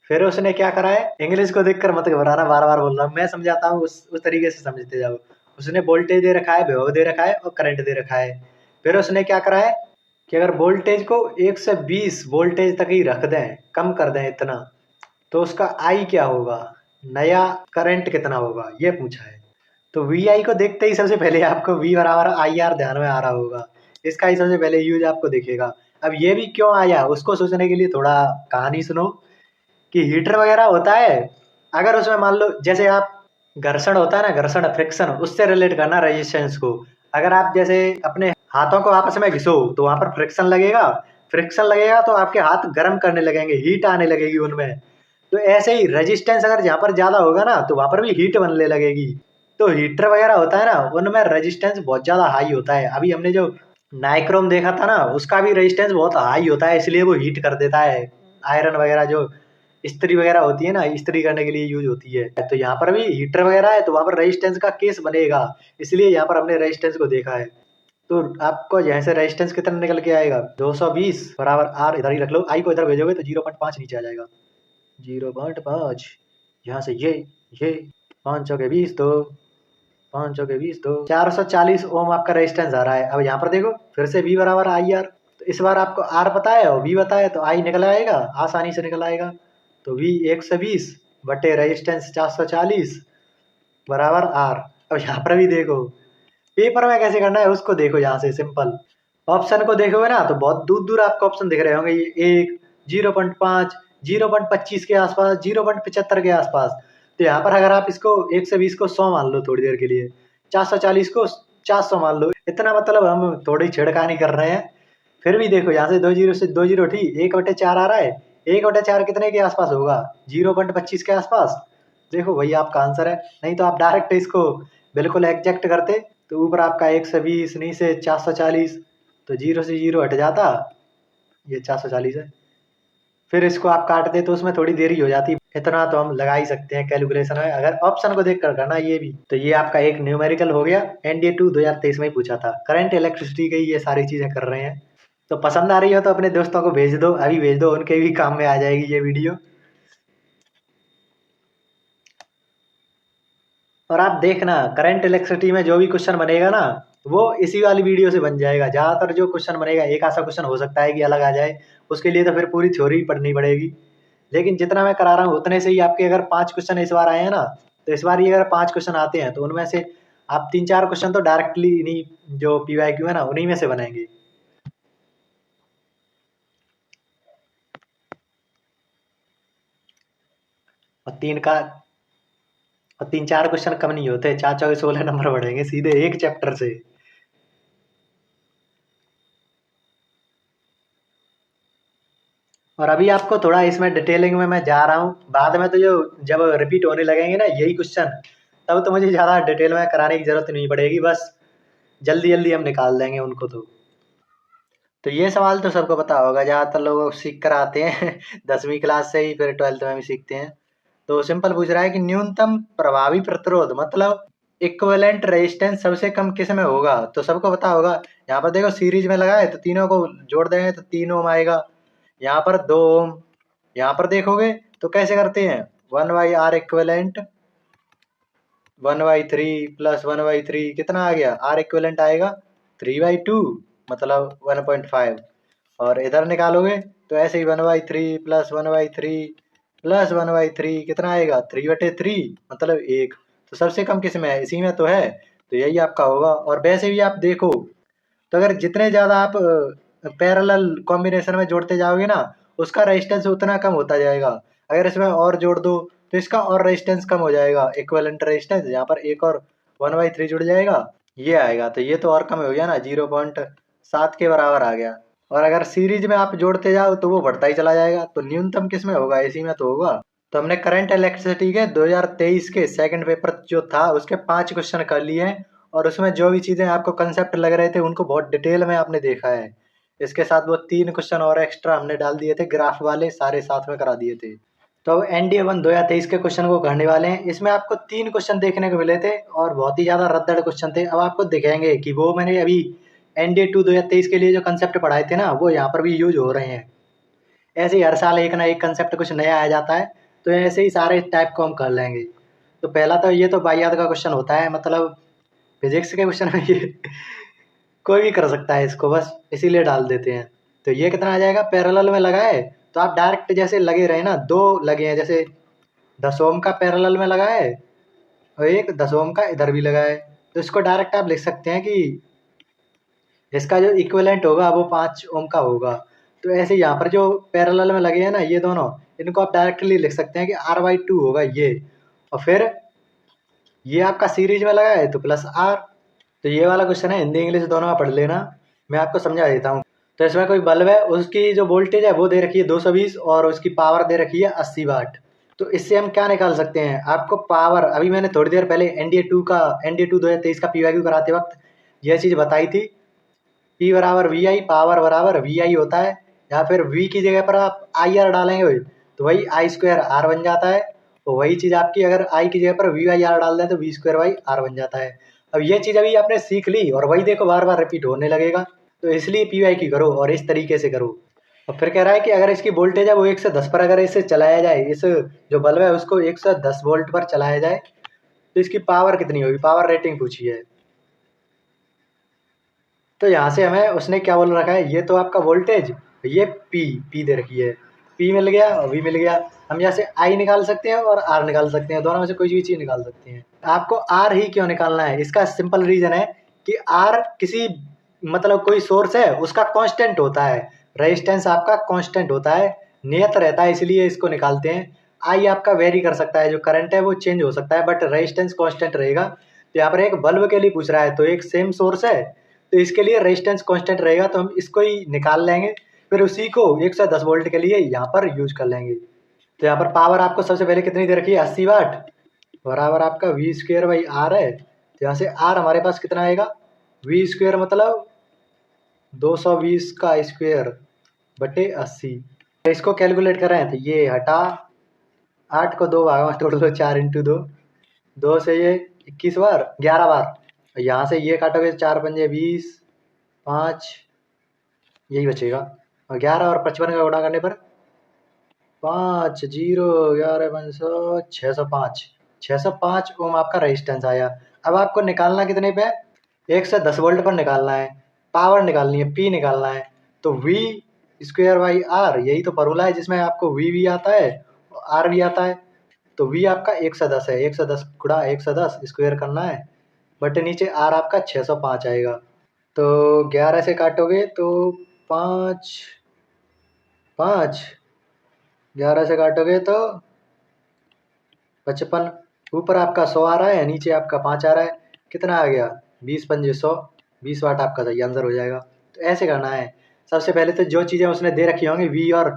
फिर उसने क्या करा है, इंग्लिश को देखकर मत घबराना, बार बार बोल रहा हूँ मैं, समझाता हूँ उस तरीके से समझते जाओ। उसने वोल्टेज दे रखा है, विभव दे रखा है और करंट दे रखा है। फिर उसने क्या करा है कि अगर वोल्टेज को 120 वोल्टेज तक ही रख दें, कम कर दें इतना, तो उसका आई क्या होगा, नया करंट कितना होगा, ये पूछा है। तो वी आई को देखते ही सबसे पहले आपको V बराबर आई आर ध्यान में आ रहा होगा, इसका ही सबसे पहले यूज आपको दिखेगा। अब ये भी क्यों आया उसको सोचने के लिए थोड़ा कहानी सुनो, कि हीटर वगैरह होता है, अगर उसमें मान लो जैसे आप घर्षण होता है ना, घर्षण फ्रिक्शन, उससे रिलेट करना रेजिस्टेंस को। अगर आप जैसे अपने हाथों को आपस में घिसो तो वहां पर फ्रिक्शन लगेगा, फ्रिक्शन लगेगा तो आपके हाथ गर्म करने लगेंगे, हीट आने लगेगी उनमें। तो ऐसे ही रेजिस्टेंस अगर जहाँ पर ज्यादा होगा ना तो वहां पर भी हीट बनने लगेगी। तो हीटर वगैरह होता है ना, उनमें रेजिस्टेंस बहुत ज्यादा हाई होता है। अभी हमने जो नाइक्रोम देखा था ना, उसका भी रेजिस्टेंस बहुत हाई होता है, इसलिए वो हीट कर देता है। आयरन वगैरह जो इस्त्री वगैरह होती है ना, इस्त्री करने के लिए यूज होती है, तो यहाँ पर भी हीटर वगैरह है तो वहां पर रेजिस्टेंस का केस बनेगा, इसलिए यहाँ पर हमने रेजिस्टेंस को देखा है। तो आपको यहाँ से रेजिस्टेंस कितना निकल के आएगा, 220 बराबर आर, इधर ही रख लो, आई को इधर भेजोगे तो 0.5 नीचे आ जाएगा, 0.5। यहाँ से ये 5 के 20 तो 5 के 20 तो 440 ओम आपका रेजिस्टेंस आ रहा है। अब यहाँ पर देखो फिर से V बराबर आई आर, तो इस बार आपको R पता है और V पता है तो I निकल आएगा, आसानी से निकल आएगा। तो V 120 बटे रेजिस्टेंस 440 बराबर R। अब यहाँ पर भी देखो, पेपर में कैसे करना है उसको देखो, यहाँ से सिंपल ऑप्शन को देखोगे ना तो बहुत दूर दूर आपको ऑप्शन दिख रहे होंगे, ये 1, 0.5, 0.25 के आसपास, 0.75 के आसपास। तो यहाँ पर अगर आप इसको 120 को 100 मान लो थोड़ी देर के लिए, 440 को 400 मान लो, इतना मतलब हम थोड़ी छिड़कानी कर रहे हैं। फिर भी देखो यहाँ से 2 जीरो से 2 जीरो उठी, 1/4 आ रहा है। 1/4 कितने के आसपास होगा? 0.25 के आसपास। देखो वही आपका आंसर है। नहीं तो आप डायरेक्ट इसको बिल्कुल एग्जैक्ट करते तो ऊपर आपका 120 नीचे 440, तो 0 से 0 हट जाता, ये 440 है। फिर इसको आप काटते तो उसमें थोड़ी देरी हो जाती। इतना तो हम लगा ही सकते हैं कैलकुलेशन में, अगर ऑप्शन को देख कर करना ये भी। तो ये आपका एक न्यूमेरिकल हो गया, NDA 2 2023 में ही पूछा था। करंट इलेक्ट्रिसिटी की ये सारी चीजें कर रहे हैं। तो पसंद आ रही हो तो अपने दोस्तों को भेज दो, अभी भेज दो, उनके भी काम में आ जाएगी ये वीडियो। और आप देखना करंट इलेक्ट्रिसिटी में जो भी क्वेश्चन बनेगा ना, वो इसी वाली वीडियो से बन जाएगा। ज्यादातर जो क्वेश्चन बनेगा, एक आसा क्वेश्चन हो सकता है कि अलग आ जाए, उसके लिए तो फिर पूरी थ्योरी पढ़नी पड़ेगी। लेकिन जितना मैं करा रहा हूँ उतने से ही आपके अगर 5 क्वेश्चन इस बार आए हैं ना, तो इस बार ही अगर 5 क्वेश्चन आते हैं तो उनमें से आप 3-4 क्वेश्चन तो डायरेक्टली इन्हीं जो PYQ है ना उन्हीं में से बनेंगे। और 3-4 क्वेश्चन कम नहीं होते, 4 16 नंबर बढ़ेंगे सीधे एक चैप्टर से। और अभी आपको थोड़ा इसमें डिटेलिंग में मैं जा रहा हूँ, बाद में तो जो जब रिपीट होने लगेंगे ना यही क्वेश्चन, तब तो मुझे ज़्यादा डिटेल में कराने की ज़रूरत नहीं पड़ेगी, बस जल्दी जल्दी हम निकाल देंगे उनको। तो ये सवाल तो सबको पता होगा, ज़्यादातर लोग सीख कर आते हैं 10वीं क्लास से ही, फिर 12th में भी सीखते हैं। तो सिंपल पूछ रहा है कि न्यूनतम प्रभावी प्रतिरोध मतलब इक्विवेलेंट रेजिस्टेंस सबसे कम किस में होगा? तो सबको पता होगा। यहाँ पर देखो सीरीज में लगा है तो तीनों को जोड़ देंगे तो 3 ओम आएगा, यहाँ पर 2 ओम। यहाँ पर देखोगे तो कैसे करते हैं, 1/R इक्विवेलेंट 1/3 प्लस 1/3 कितना आ गया? R इक्विवेलेंट आएगा 3/2 मतलब 1.5। और इधर निकालोगे तो ऐसे ही 1/3 प्लस 1/3 प्लस 1/3 कितना आएगा? 3/3 मतलब 1। तो सबसे कम किस में है? इसी में तो है, तो यही आपका होगा। और वैसे भी आप देखो तो अगर जितने ज़्यादा आप पैरेलल कॉम्बिनेशन में जोड़ते जाओगे ना, उसका रेजिस्टेंस उतना कम होता जाएगा। अगर इसमें और जोड़ दो तो इसका और रेजिस्टेंस कम हो जाएगा, इक्विवेलेंट रेजिस्टेंस। यहाँ पर एक और 1/3 जुड़ जाएगा, ये आएगा। तो ये तो और कम हो गया ना, 0.7 के बराबर आ गया। और अगर सीरीज में आप जोड़ते जाओ तो वो बढ़ता ही चला जाएगा। तो न्यूनतम किस में होगा? इसी में तो होगा। तो हमने करंट इलेक्ट्रिसिटी के 2023 के सेकंड पेपर जो था उसके 5 क्वेश्चन कर लिए हैं, और उसमें जो भी चीज़ें आपको कंसेप्ट लग रहे थे उनको बहुत डिटेल में आपने देखा है। इसके साथ वो 3 क्वेश्चन और एक्स्ट्रा हमने डाल दिए थे, ग्राफ वाले सारे साथ में करा दिए थे। तो अब NDA 1 2023 के क्वेश्चन को करने वाले हैं। इसमें आपको 3 क्वेश्चन देखने को मिले थे और बहुत ही ज़्यादा रद्दड़ क्वेश्चन थे। अब आपको दिखेंगे कि वो मैंने अभी NDA 2 2023 के लिए जो कंसेप्ट पढ़ाए थे ना, वो यहाँ पर भी यूज हो रहे हैं। ऐसे ही हर साल एक ना एक कंसेप्ट कुछ नया आ जाता है, तो ऐसे ही सारे टाइप को हम कर लेंगे। तो पहला तो ये तो बायात का क्वेश्चन होता है, मतलब फिजिक्स के क्वेश्चन में ये कोई भी कर सकता है इसको, बस इसीलिए डाल देते हैं। तो ये कितना आ जाएगा? पैरेलल में लगा है तो आप डायरेक्ट जैसे लगे रहे ना, 2 लगे हैं, जैसे 10 ओम का पैरेलल में लगा है और एक 10 ओम का इधर भी लगा है, तो इसको डायरेक्ट आप लिख सकते हैं कि इसका जो इक्विवेलेंट होगा वो 5 ओम का होगा। तो ऐसे यहाँ पर जो पैरेलल में लगे हैं ना ये दोनों, इनको आप डायरेक्टली लिख सकते हैं कि R/2 होगा ये। और फिर ये आपका सीरीज में लगा है तो प्लस R। तो ये वाला क्वेश्चन है, हिंदी इंग्लिश दोनों आप पढ़ लेना, मैं आपको समझा देता हूँ। तो इसमें कोई बल्ब है, उसकी जो वोल्टेज है वो दे रखी है 220 और उसकी पावर दे रखी है 80 वाट। तो इससे हम क्या निकाल सकते हैं? आपको पावर, अभी मैंने थोड़ी देर पहले NDA 2 2023 का PYQ कराते वक्त यह चीज़ बताई थी। P बराबर VI, पावर बराबर VI होता है, या फिर V की जगह पर आप IR डालेंगे तो वही I²R बन जाता है। तो वही चीज़ आपकी अगर I की जगह पर VIR डाल दें तो V²R बन जाता है। अब ये चीज़ अभी आपने सीख ली और वही देखो बार बार रिपीट होने लगेगा, तो इसलिए PYQ करो और इस तरीके से करो। और फिर कह रहा है कि अगर इसकी वोल्टेज है वो 1 से 10 पर अगर इसे चलाया जाए, इस जो बल्ब है उसको 1 से 10 वोल्ट पर चलाया जाए तो इसकी पावर कितनी होगी? पावर रेटिंग पूछी है। तो यहाँ से हमें उसने क्या बोल रखा है, ये तो आपका वोल्टेज, ये P दे रखी है, P मिल गया और V मिल गया। हम यहाँ से I निकाल सकते हैं और R निकाल सकते हैं, दोनों में से कोई भी चीज़ निकाल सकते हैं। आपको R ही क्यों निकालना है? इसका सिंपल रीज़न है कि R किसी मतलब कोई सोर्स है उसका कांस्टेंट होता है, रेजिस्टेंस आपका कांस्टेंट होता है, नियत रहता है, इसलिए इसको निकालते हैं। आई आपका वेरी कर सकता है, जो करंट है वो चेंज हो सकता है, बट रेजिस्टेंस कांस्टेंट रहेगा। तो यहाँ पर एक बल्ब के लिए पूछ रहा है, तो एक सेम सोर्स है तो इसके लिए रेजिस्टेंस कांस्टेंट रहेगा, तो हम इसको ही निकाल लेंगे, फिर उसी को 110 वोल्ट के लिए यहाँ पर यूज कर लेंगे। तो यहाँ पर पावर आपको सबसे पहले कितनी दे रखी है, 80 वाट बराबर आपका वी स्क्वेयर बाई आर है। तो यहाँ से आर हमारे पास कितना आएगा, वी स्क्वेयर मतलब 220 का स्क्वेयर बटे 80। इसको कैलकुलेट कर रहे हैं तो ये हटा 8 को 2 भागों में तोड़ दो, 4 इंटू 2, 2 से ये 21 बार 11 बार, यहाँ से ये काटोगे 4 पंजे 20, 5 यही बचेगा, और 11 और 55 का गुणा करने पर 5 0 11 500 605, 605 ओम आपका रेजिस्टेंस आया। अब आपको निकालना कितने पे, 110 वोल्ट पर निकालना है, पावर निकालनी है, पी निकालना है, तो वी स्क्वेयर बाई आर, यही तो फॉर्मूला है जिसमें आपको वी भी आता है आर भी आता है। तो वी आपका 110 है, 110 गुणा 110 स्क्वेयर करना है, बटे नीचे आर आपका 605 आएगा। तो 11 से काटोगे तो 5 5, 11 से काटोगे तो 55, ऊपर आपका 100 आ रहा है, नीचे आपका 5 आ रहा है, कितना आ गया 20 पंजे 100, 20 वाट आपका सही आंसर हो जाएगा। तो ऐसे करना है, सबसे पहले तो जो चीज़ें उसने दे रखी होंगी वी और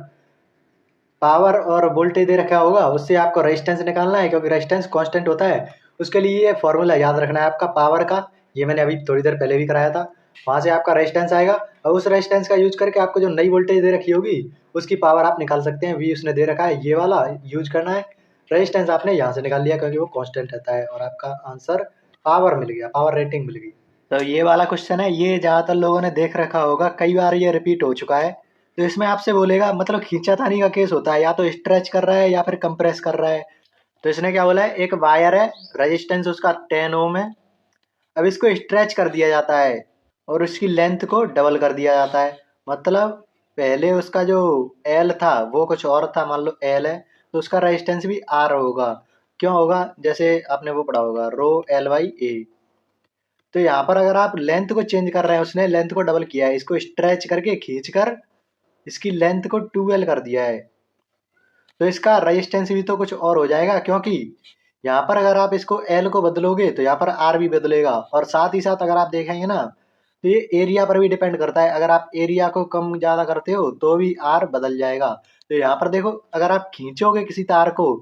पावर और वोल्टेज दे रखा होगा, उससे आपको रेजिस्टेंस निकालना है, क्योंकि रेजिस्टेंस कांस्टेंट होता है। उसके लिए ये फॉर्मूला याद रखना है आपका पावर का, ये मैंने अभी थोड़ी देर पहले भी कराया था। वहाँ से आपका रेजिस्टेंस आएगा और उस रेजिस्टेंस का यूज करके आपको जो नई वोल्टेज दे रखी होगी उसकी पावर आप निकाल सकते हैं। वी उसने दे रखा है, ये वाला यूज करना है। रेजिस्टेंस आपने यहाँ से निकाल लिया क्योंकि वो कांस्टेंट रहता है, और आपका आंसर पावर मिल गया, पावर रेटिंग मिल गई। तो ये वाला क्वेश्चन है, ये ज़्यादातर लोगों ने देख रखा होगा, कई बार ये रिपीट हो चुका है। तो इसमें आपसे बोलेगा, मतलब खींचातानी का केस होता है, या तो स्ट्रेच कर रहा है या फिर कंप्रेस कर रहा है। तो इसने क्या बोला है, एक वायर है, रेजिस्टेंस उसका 10 ओम है, अब इसको स्ट्रेच कर दिया जाता है और उसकी लेंथ को डबल कर दिया जाता है। मतलब पहले उसका जो एल था वो कुछ और था, मान लो एल है, तो उसका रेजिस्टेंस भी आर होगा। क्यों होगा, जैसे आपने वो पढ़ा होगा रो एल बाई ए। तो यहाँ पर अगर आप लेंथ को चेंज कर रहे हैं, उसने लेंथ को डबल किया है, इसको स्ट्रेच करके खींच कर इसकी लेंथ को 2L कर दिया है, तो इसका रेजिस्टेंस भी तो कुछ और हो जाएगा, क्योंकि यहाँ पर अगर आप इसको L को बदलोगे तो यहाँ पर R भी बदलेगा। और साथ ही साथ अगर आप देखेंगे ना, तो ये एरिया पर भी डिपेंड करता है, अगर आप एरिया को कम ज़्यादा करते हो तो भी R बदल जाएगा। तो यहाँ पर देखो, अगर आप खींचोगे किसी तार को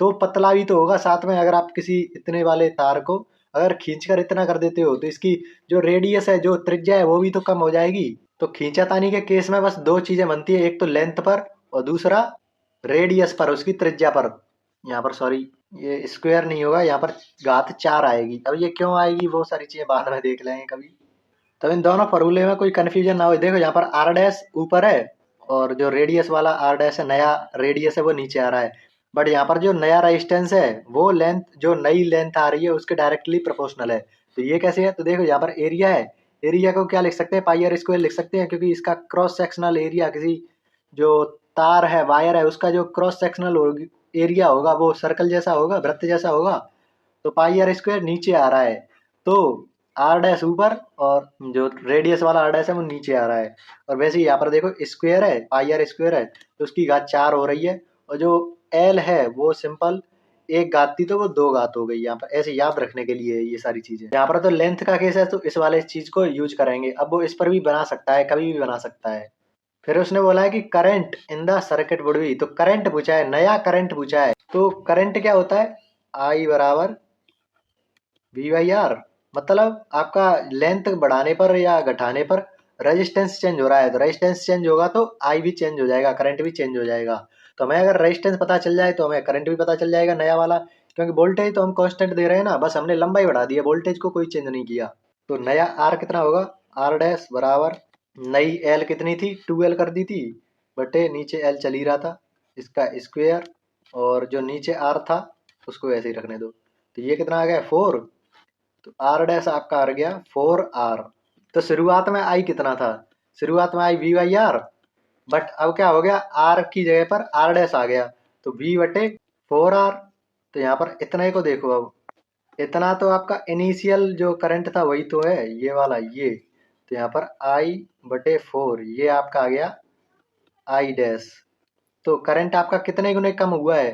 तो पतला भी तो होगा साथ में, अगर आप किसी इतने वाले तार को अगर खींचकर इतना कर देते हो तो इसकी जो रेडियस है, जो त्रिज्या है, वो भी तो कम हो जाएगी। तो खींचातानी के केस में बस दो चीजें बनती है, एक तो लेंथ पर और दूसरा रेडियस पर, उसकी त्रिज्या पर। यहाँ पर सॉरी, ये स्क्वायर नहीं होगा, यहाँ पर घात 4 आएगी। अब ये क्यों आएगी वो सारी चीजें बाद में देख लेंगे कभी। तो इन दोनों फॉर्मूले में कोई कंफ्यूजन ना हो। देखो यहाँ पर आर डैश ऊपर है और जो रेडियस वाला आर डैश है, नया रेडियस है, वो नीचे आ रहा है। बट यहाँ पर जो नया रेजिस्टेंस है वो लेंथ, जो नई लेंथ आ रही है उसके डायरेक्टली प्रोपोर्शनल है। तो ये कैसे है, तो देखो यहाँ पर एरिया है, एरिया को क्या लिख सकते हैं, पाई आर स्क्वायर लिख सकते हैं, क्योंकि इसका क्रॉस सेक्शनल एरिया, किसी जो तार है, वायर है, उसका जो क्रॉस सेक्शनल एरिया होगा वो सर्कल जैसा होगा, वृत्त जैसा होगा। तो पाई आर स्क्वायर नीचे आ रहा है, तो आर डैश ऊपर और जो रेडियस वाला आर डैश है वो नीचे आ रहा है। और वैसे ही यहाँ पर देखो स्क्वायर है, पाई आर स्क्वायर है, तो उसकी घात 4 हो रही है, और जो एल है वो सिंपल एक घात थी तो वो 2 घात हो गई। यहाँ पर ऐसे याद रखने के लिए ये सारी चीजें। यहाँ पर तो लेंथ का केस है तो इस वाले चीज को यूज करेंगे। अब वो इस पर भी बना सकता है, कभी भी बना सकता है। फिर उसने बोला है कि current in the circuit would be, तो करंट पूछा है, नया करंट पूछा है। तो करंट क्या होता है, आई बराबर वी बाई आर। मतलब आपका लेंथ बढ़ाने पर या घटाने पर रेजिस्टेंस चेंज हो रहा है, तो रेजिस्टेंस चेंज होगा तो आई भी चेंज हो जाएगा, करंट भी चेंज हो जाएगा। तो हमें अगर रेजिस्टेंस पता चल जाए तो हमें करंट भी पता चल जाएगा नया वाला, क्योंकि वोल्टेज तो हम कांस्टेंट दे रहे हैं ना, बस हमने लंबाई बढ़ा दी है, वोल्टेज को कोई चेंज नहीं किया। तो नया आर कितना होगा, आर डैश बराबर नई एल कितनी थी, 2L कर दी थी, बटे नीचे एल चल ही रहा था, इसका स्क्वेयर, और जो नीचे आर था उसको ऐसे ही रखने दो। तो ये कितना आ गया 4, तो आर डैश आपका आ गया 4R। तो शुरुआत में आई कितना था, शुरुआत में आई वी बाई आर, बट अब क्या हो गया, आर की जगह पर आर डैश आ गया, तो वी बटे 4R। तो यहाँ पर इतने को देखो, अब इतना तो आपका इनिशियल जो करंट था वही तो है, ये वाला ये। तो यहाँ पर आई बटे 4, ये आपका आ गया आई डैश। तो करंट आपका कितने गुने कम हुआ है,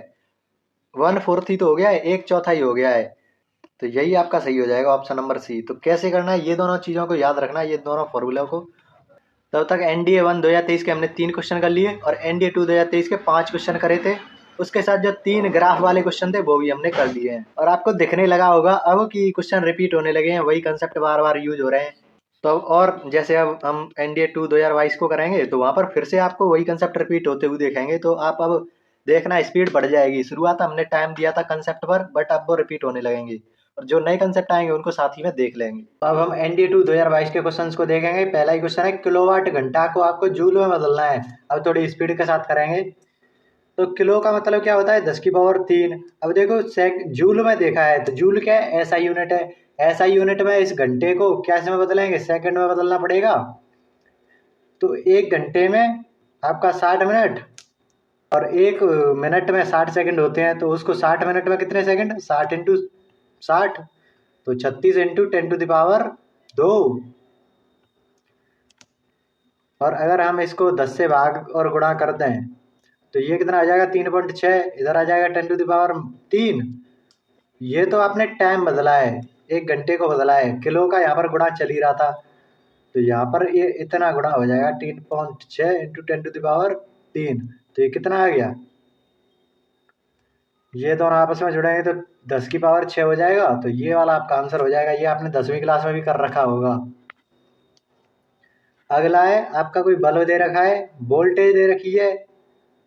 1/4 ही तो हो गया है, 1/4 हो गया है। तो यही आपका सही हो जाएगा, ऑप्शन नंबर सी। तो कैसे करना है, ये दोनों चीज़ों को याद रखना, ये दोनों फॉर्मूला को। तब तक NDA 1 2023 के हमने 3 क्वेश्चन कर लिए और NDA 2 2023 के 5 क्वेश्चन करे थे। उसके साथ जो 3 ग्राफ वाले क्वेश्चन थे वो भी हमने कर लिए हैं। और आपको दिखने लगा होगा अब कि क्वेश्चन रिपीट होने लगे हैं, वही कंसेप्ट बार बार यूज हो रहे हैं। तो और जैसे अब हम NDA 2 2022 को करेंगे तो वहाँ पर फिर से आपको वही कंसेप्ट रिपीट होते हुए देखेंगे। तो आप अब देखना स्पीड बढ़ जाएगी। शुरुआत हमने टाइम दिया था कंसेप्ट पर, बट अब वो रिपीट होने लगेंगे और जो नए कंसेप्ट आएंगे उनको साथ ही में देख लेंगे। अब हम NDA 2 2022 के क्वेश्चंस को देखेंगे। पहला ही क्वेश्चन है, किलोवाट घंटा को आपको जूल में बदलना है। अब थोड़ी स्पीड के साथ करेंगे। तो किलो का मतलब क्या होता है, 10⁻3। अब देखो जूल में देखा है तो जूल क्या है, ऐसा यूनिट है। ऐसा यूनिट में इस घंटे को कैसे में बदलेंगे, सेकंड में बदलना पड़ेगा। तो 1 घंटे में आपका 60 मिनट और 1 मिनट में 60 सेकंड होते हैं। तो उसको 60 मिनट में कितने सेकंड, 60 × 60, तो 36 × 10⁻2। और अगर हम इसको 10 से भाग और गुणा कर दें तो ये कितना आ जाएगा, 3.6। इधर आ जाएगा 10⁻3। ये तो आपने टाइम बदला है, 1 घंटे को बदला है। किलो का यहाँ पर गुणा चल ही रहा था, तो यहाँ पर ये इतना गुणा हो जाएगा, 3.6 × 10⁻3। तो ये कितना आ गया, ये दोनों आपस में जुड़ेंगे तो 10⁻6 हो जाएगा। तो ये वाला आपका आंसर हो जाएगा। ये आपने 10वीं क्लास में भी कर रखा होगा। अगला है आपका, कोई बल्ब दे रखा है, वोल्टेज दे रखी है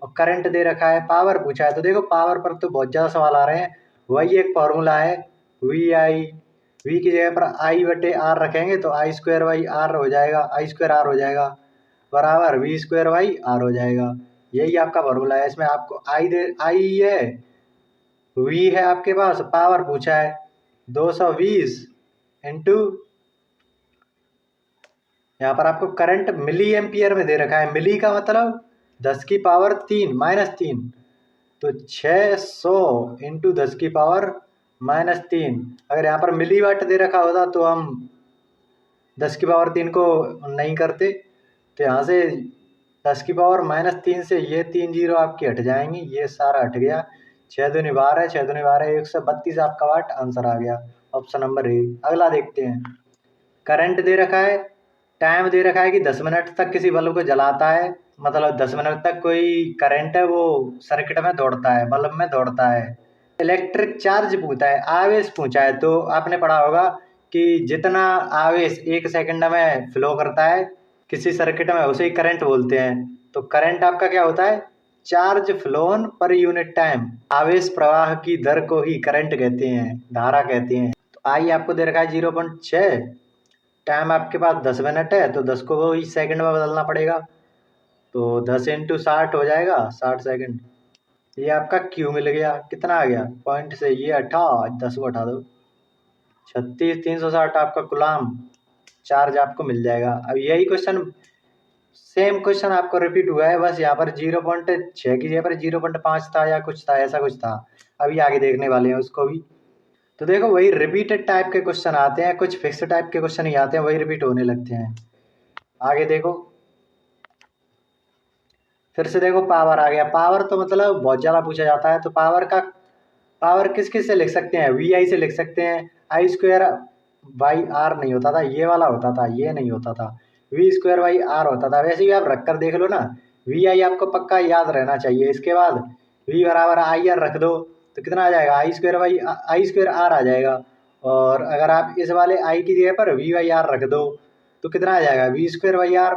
और करंट दे रखा है, पावर पूछा है। तो देखो पावर पर तो बहुत ज़्यादा सवाल आ रहे हैं। वही एक फॉर्मूला है, वी की जगह पर I/R रखेंगे तो I²/R हो जाएगा, I²R हो जाएगा, बराबर V²/R हो जाएगा। यही आपका फॉर्मूला है। इसमें आपको आई है, वी है आपके पास, पावर पूछा है 220 इंटू, यहाँ पर आपको करंट मिली एम्पियर में दे रखा है। मिली का मतलब 10⁻3 -3, तो 600 इंटू 10⁻−3। अगर यहाँ पर मिली वाट दे रखा होता तो हम 10⁻3 को नहीं करते। तो यहाँ से 10⁻−3 से ये 3 जीरो आपकी हट जाएंगी, ये सारा हट गया। 6 दूनी 12, 6 दूनी 12, 132 आपका वाट आंसर आ गया, ऑप्शन नंबर ए। अगला देखते हैं, करंट दे रखा है, टाइम दे रखा है कि 10 मिनट तक किसी बल्ब को जलाता है, मतलब 10 मिनट तक कोई करंट है वो सर्किट में दौड़ता है, बल्ब में दौड़ता है। इलेक्ट्रिक चार्ज पूछा है, आवेश पूछा है। तो आपने पढ़ा होगा कि जितना आवेश 1 सेकंड में फ्लो करता है किसी सर्किट में उसे ही करंट बोलते हैं। तो करंट आपका क्या होता है, charge phloem per unit time. आवेश प्रवाह की दर को ही करंट कहते हैं, धारा कहते हैं। तो आई आपको दे रखा है 0.6, टाइम आपके पास 10 मिनट है तो 10 को वही सेकंड में बदलना पड़ेगा। तो 10 × 60 हो जाएगा, 60 सेकंड। ये आपका क्यू मिल गया, कितना आ गया, पॉइंट से ये 10 को हटा दो, 36,360 आपका गुलाम चार्ज आपको मिल जाएगा। अब यही क्वेश्चन, सेम क्वेश्चन आपको रिपीट हुआ है, बस यहाँ पर 0.6 की जगह पर 0.5 था या कुछ था, ऐसा कुछ था। अभी आगे देखने वाले हैं उसको भी। तो देखो वही रिपीटेड टाइप के क्वेश्चन आते हैं, कुछ फिक्स टाइप के क्वेश्चन ही आते हैं, वही रिपीट होने लगते हैं। आगे देखो, फिर से देखो पावर आ गया। पावर तो मतलब बहुत ज़्यादा पूछा जाता है। तो पावर किस किस से लिख सकते हैं, VI से लिख सकते हैं। I²/R नहीं होता था, ये वाला होता था, ये नहीं होता था, V²/R होता था। वैसे ही आप रख कर देख लो ना, VI आपको पक्का याद रहना चाहिए। इसके बाद V बराबर IR रख दो तो कितना आ जाएगा, I²R आ जाएगा। और अगर आप इस वाले I की जगह पर V/R रख दो तो कितना आ जाएगा, V²/R।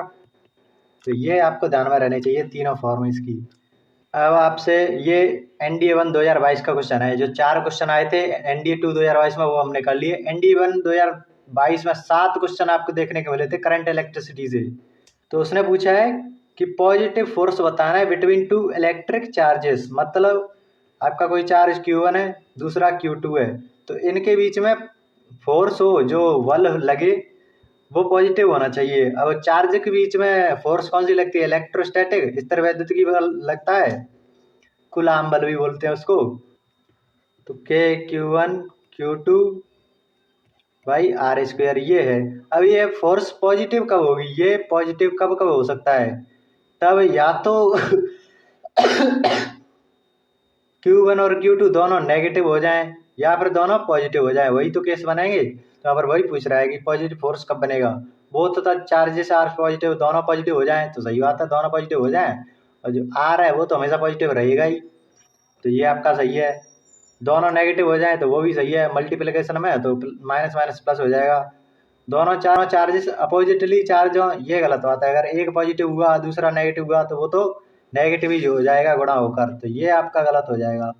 तो ये आपको ध्यान में रहने चाहिए तीनों फॉर्म इसकी। अब आपसे ये NDA 1 2022 का क्वेश्चन है। जो 4 क्वेश्चन आए थे NDA 2 2022 में वो हमने कर लिए। NDA 1 2022 में 7 क्वेश्चन आपको देखने को मिले थे करंट इलेक्ट्रिसिटी से। तो उसने पूछा है कि पॉजिटिव फोर्स बताना है बिटवीन 2 इलेक्ट्रिक चार्जेस। मतलब आपका कोई चार्ज Q1 है, दूसरा Q2 है, तो इनके बीच में फोर्स हो जो बल लगे वो पॉजिटिव होना चाहिए। अब चार्ज के बीच में फोर्स कौन सी लगती है, इलेक्ट्रोस्टैटिक, स्थिर वैद्युतिकी बल लगता है, कूलाम बल भी बोलते हैं उसको। तो K Q1 Q2/R², ये है। अब ये फोर्स पॉजिटिव कब होगी, ये पॉजिटिव कब कब हो सकता है, तब या तो Q1 और Q2 दोनों नेगेटिव हो जाएं या फिर दोनों पॉजिटिव हो जाएं, वही तो केस बनेंगे। तो यहाँ पर वही पूछ रहा है कि पॉजिटिव फोर्स कब बनेगा। Both the charges are positive, दोनों पॉजिटिव हो जाएं तो सही बात है, दोनों पॉजिटिव हो जाएं। और जो आर है वो तो हमेशा पॉजिटिव रहेगा ही, तो ये आपका सही है। दोनों नेगेटिव हो जाएं तो वो भी सही है, मल्टीप्लिकेशन में तो माइनस माइनस प्लस हो जाएगा। दोनों चार्जेस अपोजिटली चार्ज हो, ये गलत बात है। अगर एक पॉजिटिव हुआ दूसरा नेगेटिव हुआ तो वो तो नेगेटिव ही हो जाएगा गुणा होकर, तो ये आपका गलत हो जाएगा।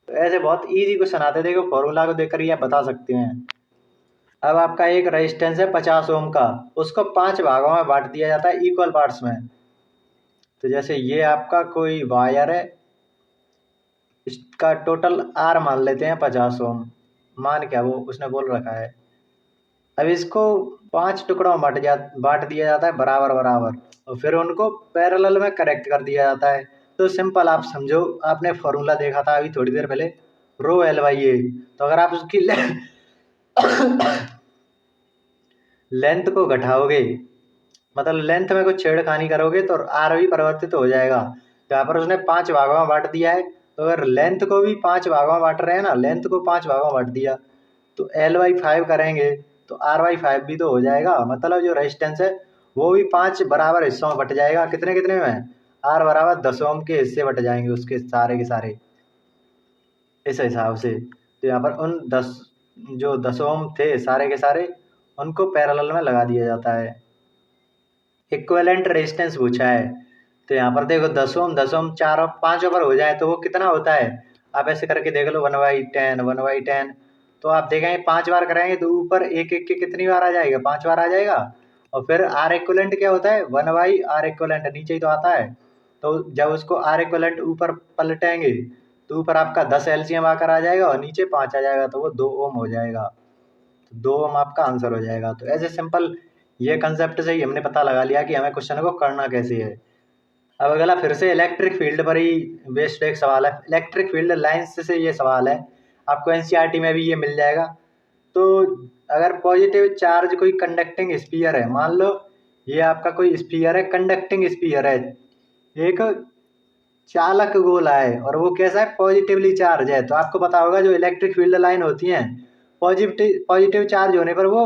तो ऐसे बहुत इजी क्वेश्चन आते, देखो फॉर्मूला को देखकर ये आप बता सकते हैं। अब आपका एक रेजिस्टेंस है 50 ओम का, उसको 5 भागों में बांट दिया जाता है इक्वल पार्ट्स में। तो जैसे ये आपका कोई वायर है, इसका टोटल आर मान लेते हैं 50 ओम, मान क्या वो उसने बोल रखा है। अब इसको 5 टुकड़ों में बांट दिया जाता है बराबर बराबर, और फिर उनको पैरेलल में करेक्ट कर दिया जाता है। तो सिंपल आप समझो, आपने फॉर्मूला देखा था अभी थोड़ी देर पहले, रो एल बाई ए। तो अगर आप उसकी लेंथ को घटाओगे, मतलब लेंथ में कुछ छेड़खानी करोगे तो आर भी परिवर्तित हो जाएगा। तो यहाँ पर उसने 5 भागों में बांट दिया है, तो अगर लेंथ को भी 5 भागों में बांट रहे हैं ना, लेंथ को 5 भागों में बांट दिया तो L/5 करेंगे तो R/5 भी तो हो जाएगा। मतलब जो रेजिस्टेंस है वो भी 5 बराबर हिस्सों में बट जाएगा। कितने कितने में? R बराबर 10 ओम के हिस्से बट जाएंगे उसके सारे के सारे, इस हिसाब से। तो यहाँ पर उन 10 ओम थे सारे के सारे, उनको पैरेलल में लगा दिया जाता है। इक्विवेलेंट रेजिस्टेंस पूछा है, तो यहाँ पर देखो 10 ओम 4 और 5 पर हो जाए तो वो कितना होता है। आप ऐसे करके देख लो 1/10 1/10, तो आप देखेंगे 5 बार कराएंगे तो ऊपर एक एक के कितनी बार आ जाएगा, 5 बार आ जाएगा। और फिर आर इक्विवेलेंट क्या होता है, 1/R इक्विवेलेंट, नीचे ही तो आता है। तो जब उसको आर इक्विवेलेंट ऊपर पलटेंगे तो ऊपर आपका 10 एलसीएम आकर आ जाएगा और नीचे 5 आ जाएगा, तो वो 2 ओम हो जाएगा। तो 2 ओम आपका आंसर हो जाएगा। तो ऐसे सिंपल ये कंसेप्ट से ही हमने पता लगा लिया कि हमें क्वेश्चन को करना कैसे है। अब अगला फिर से इलेक्ट्रिक फील्ड पर ही बेस्ड एक सवाल है, इलेक्ट्रिक फील्ड लाइंस से ये सवाल है, आपको एनसीईआरटी में भी ये मिल जाएगा। तो अगर पॉजिटिव चार्ज कोई कंडक्टिंग स्फीयर है, मान लो ये आपका कोई स्फीयर है, कंडक्टिंग स्फीयर है, एक चालक गोला है और वो कैसा है, पॉजिटिवली चार्ज है। तो आपको पता होगा जो इलेक्ट्रिक फील्ड लाइन होती हैं, पॉजिटिव चार्ज होने पर वो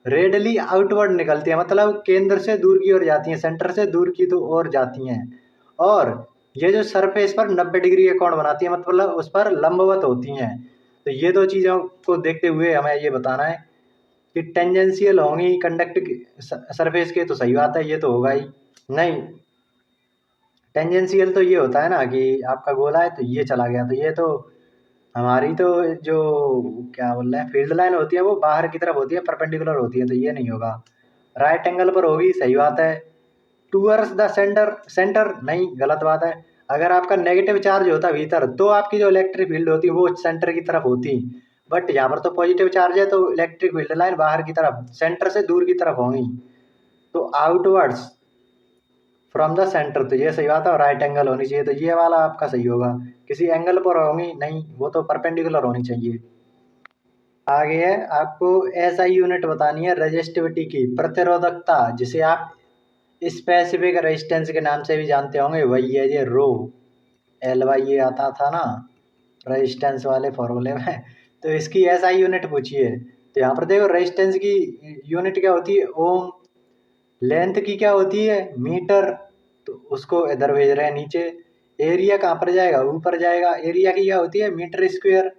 रेडली आउटवर्ड निकलती है, मतलब केंद्र से दूर की ओर जाती हैं, सेंटर से दूर की तो ओर जाती हैं। और ये जो सरफेस पर 90 डिग्री का कोण बनाती है, मतलब उस पर लंबवत होती हैं। तो ये दो चीज़ों को देखते हुए हमें ये बताना है कि टेंजेंशियल होंगी कंडक्टिंग सरफेस के, तो सही बात है, ये तो होगा ही नहीं। टेंजेंशियल तो ये होता है ना कि आपका गोला है तो ये चला गया, तो ये तो हमारी तो जो क्या बोल रहे हैं फील्ड लाइन होती है वो बाहर की तरफ होती है, परपेंडिकुलर होती है, तो ये नहीं होगा। राइट एंगल पर होगी, सही बात है। टूवर्ड्स द सेंटर, सेंटर नहीं, गलत बात है। अगर आपका नेगेटिव चार्ज होता भीतर तो आपकी जो इलेक्ट्रिक फील्ड होती है वो सेंटर की तरफ होती, बट यहाँ पर तो पॉजिटिव चार्ज है तो इलेक्ट्रिक फील्ड लाइन बाहर की तरफ, सेंटर से दूर की तरफ होंगी, तो आउटवर्ड्स फ्रॉम द सेंटर, तो ये सही बात है। और राइट एंगल होनी चाहिए, तो ये वाला आपका सही होगा। किसी एंगल पर होंगी नहीं, वो तो परपेंडिकुलर होनी चाहिए। आगे है आपको ऐसा यूनिट बतानी है रेजिस्टिविटी की, प्रतिरोधकता, जिसे आप स्पेसिफिक रेजिस्टेंस के नाम से भी जानते होंगे, वही है ये रो एल वाई, ये आता था ना रेजिस्टेंस वाले फॉर्मूले में। तो इसकी ऐसा यूनिट पूछिए। तो यहाँ पर देखो रेजिस्टेंस की यूनिट क्या होती है, ओम। लेंथ की क्या होती है, मीटर, तो उसको इधर भेज रहे हैं नीचे। एरिया कहाँ पर जाएगा, ऊपर जाएगा। एरिया की क्या होती है, metre square,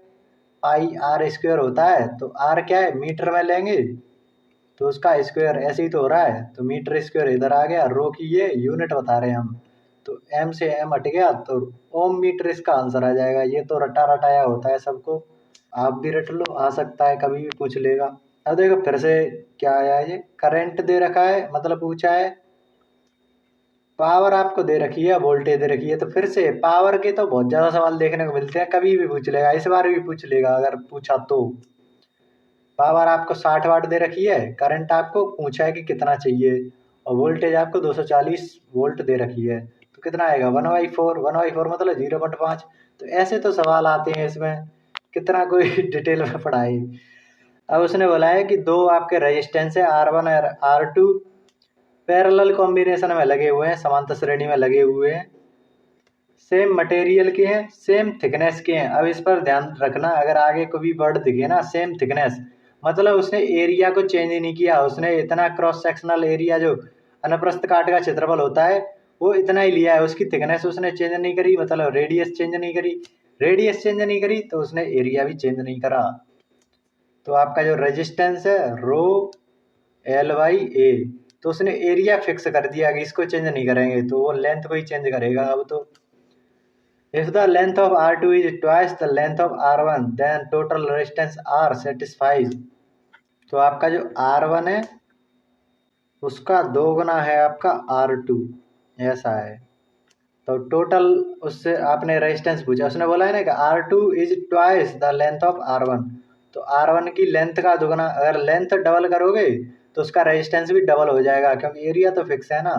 pi r square होता है। तो आर क्या है, मीटर में लेंगे तो उसका स्क्वायर, ऐसे ही तो हो रहा है, तो मीटर स्क्वायर इधर आ गया। रो की ये यूनिट बता रहे हैं हम, तो एम से एम हट गया तो ओम मीटर इसका आंसर आ जाएगा। ये तो रटा रटाया होता है सबको, आप भी रट लो, आ सकता है कभी भी पूछ लेगा। अब देखो फिर से क्या आया, ये करंट दे रखा है, मतलब पूछा है पावर आपको दे रखी है, वोल्टेज दे रखी है। तो फिर से पावर के तो बहुत ज्यादा सवाल देखने को मिलते हैं, कभी भी पूछ लेगा, इस बार भी पूछ लेगा अगर पूछा तो। पावर आपको 60 वाट दे रखी है, करंट आपको पूछा है कि कितना चाहिए, और वोल्टेज आपको 240 वोल्ट दे रखी है, तो कितना आएगा 1/4, 1/4 मतलब 0.5। तो ऐसे तो सवाल आते हैं इसमें, कितना कोई डिटेल में पढ़ाए। अब उसने बोला है कि दो आपके रेजिस्टेंस है R1 और R2 पैरेलल कॉम्बिनेशन में लगे हुए हैं, समांतर श्रेणी में लगे हुए हैं। सेम मटेरियल के हैं, सेम थिकनेस के हैं। अब इस पर ध्यान रखना, अगर आगे कोई वर्ड दिखे ना सेम थिकनेस, मतलब उसने एरिया को चेंज नहीं किया, उसने इतना क्रॉस सेक्शनल एरिया जो अनुप्रस्थ काट का क्षेत्रफल होता है वो इतना ही लिया है, उसकी थिकनेस उसने चेंज नहीं करी, मतलब रेडियस चेंज नहीं करी। रेडियस चेंज नहीं करी तो उसने एरिया भी चेंज नहीं करा। तो आपका जो रेजिस्टेंस है रो L/A, तो उसने एरिया फिक्स कर दिया कि इसको चेंज नहीं करेंगे, तो वो लेंथ को ही चेंज करेगा। अब तो if the length of R2 is twice the length of R1 then total resistance R satisfies। तो आपका जो R1 है उसका 2 गुना है आपका R2, ऐसा है। तो टोटल उससे आपने रेजिस्टेंस पूछा, उसने बोला है ना कि R2 is twice the length of R1, तो R1 की लेंथ का दुगना। अगर लेंथ डबल करोगे तो उसका रेजिस्टेंस भी डबल हो जाएगा, क्योंकि एरिया तो फिक्स है ना।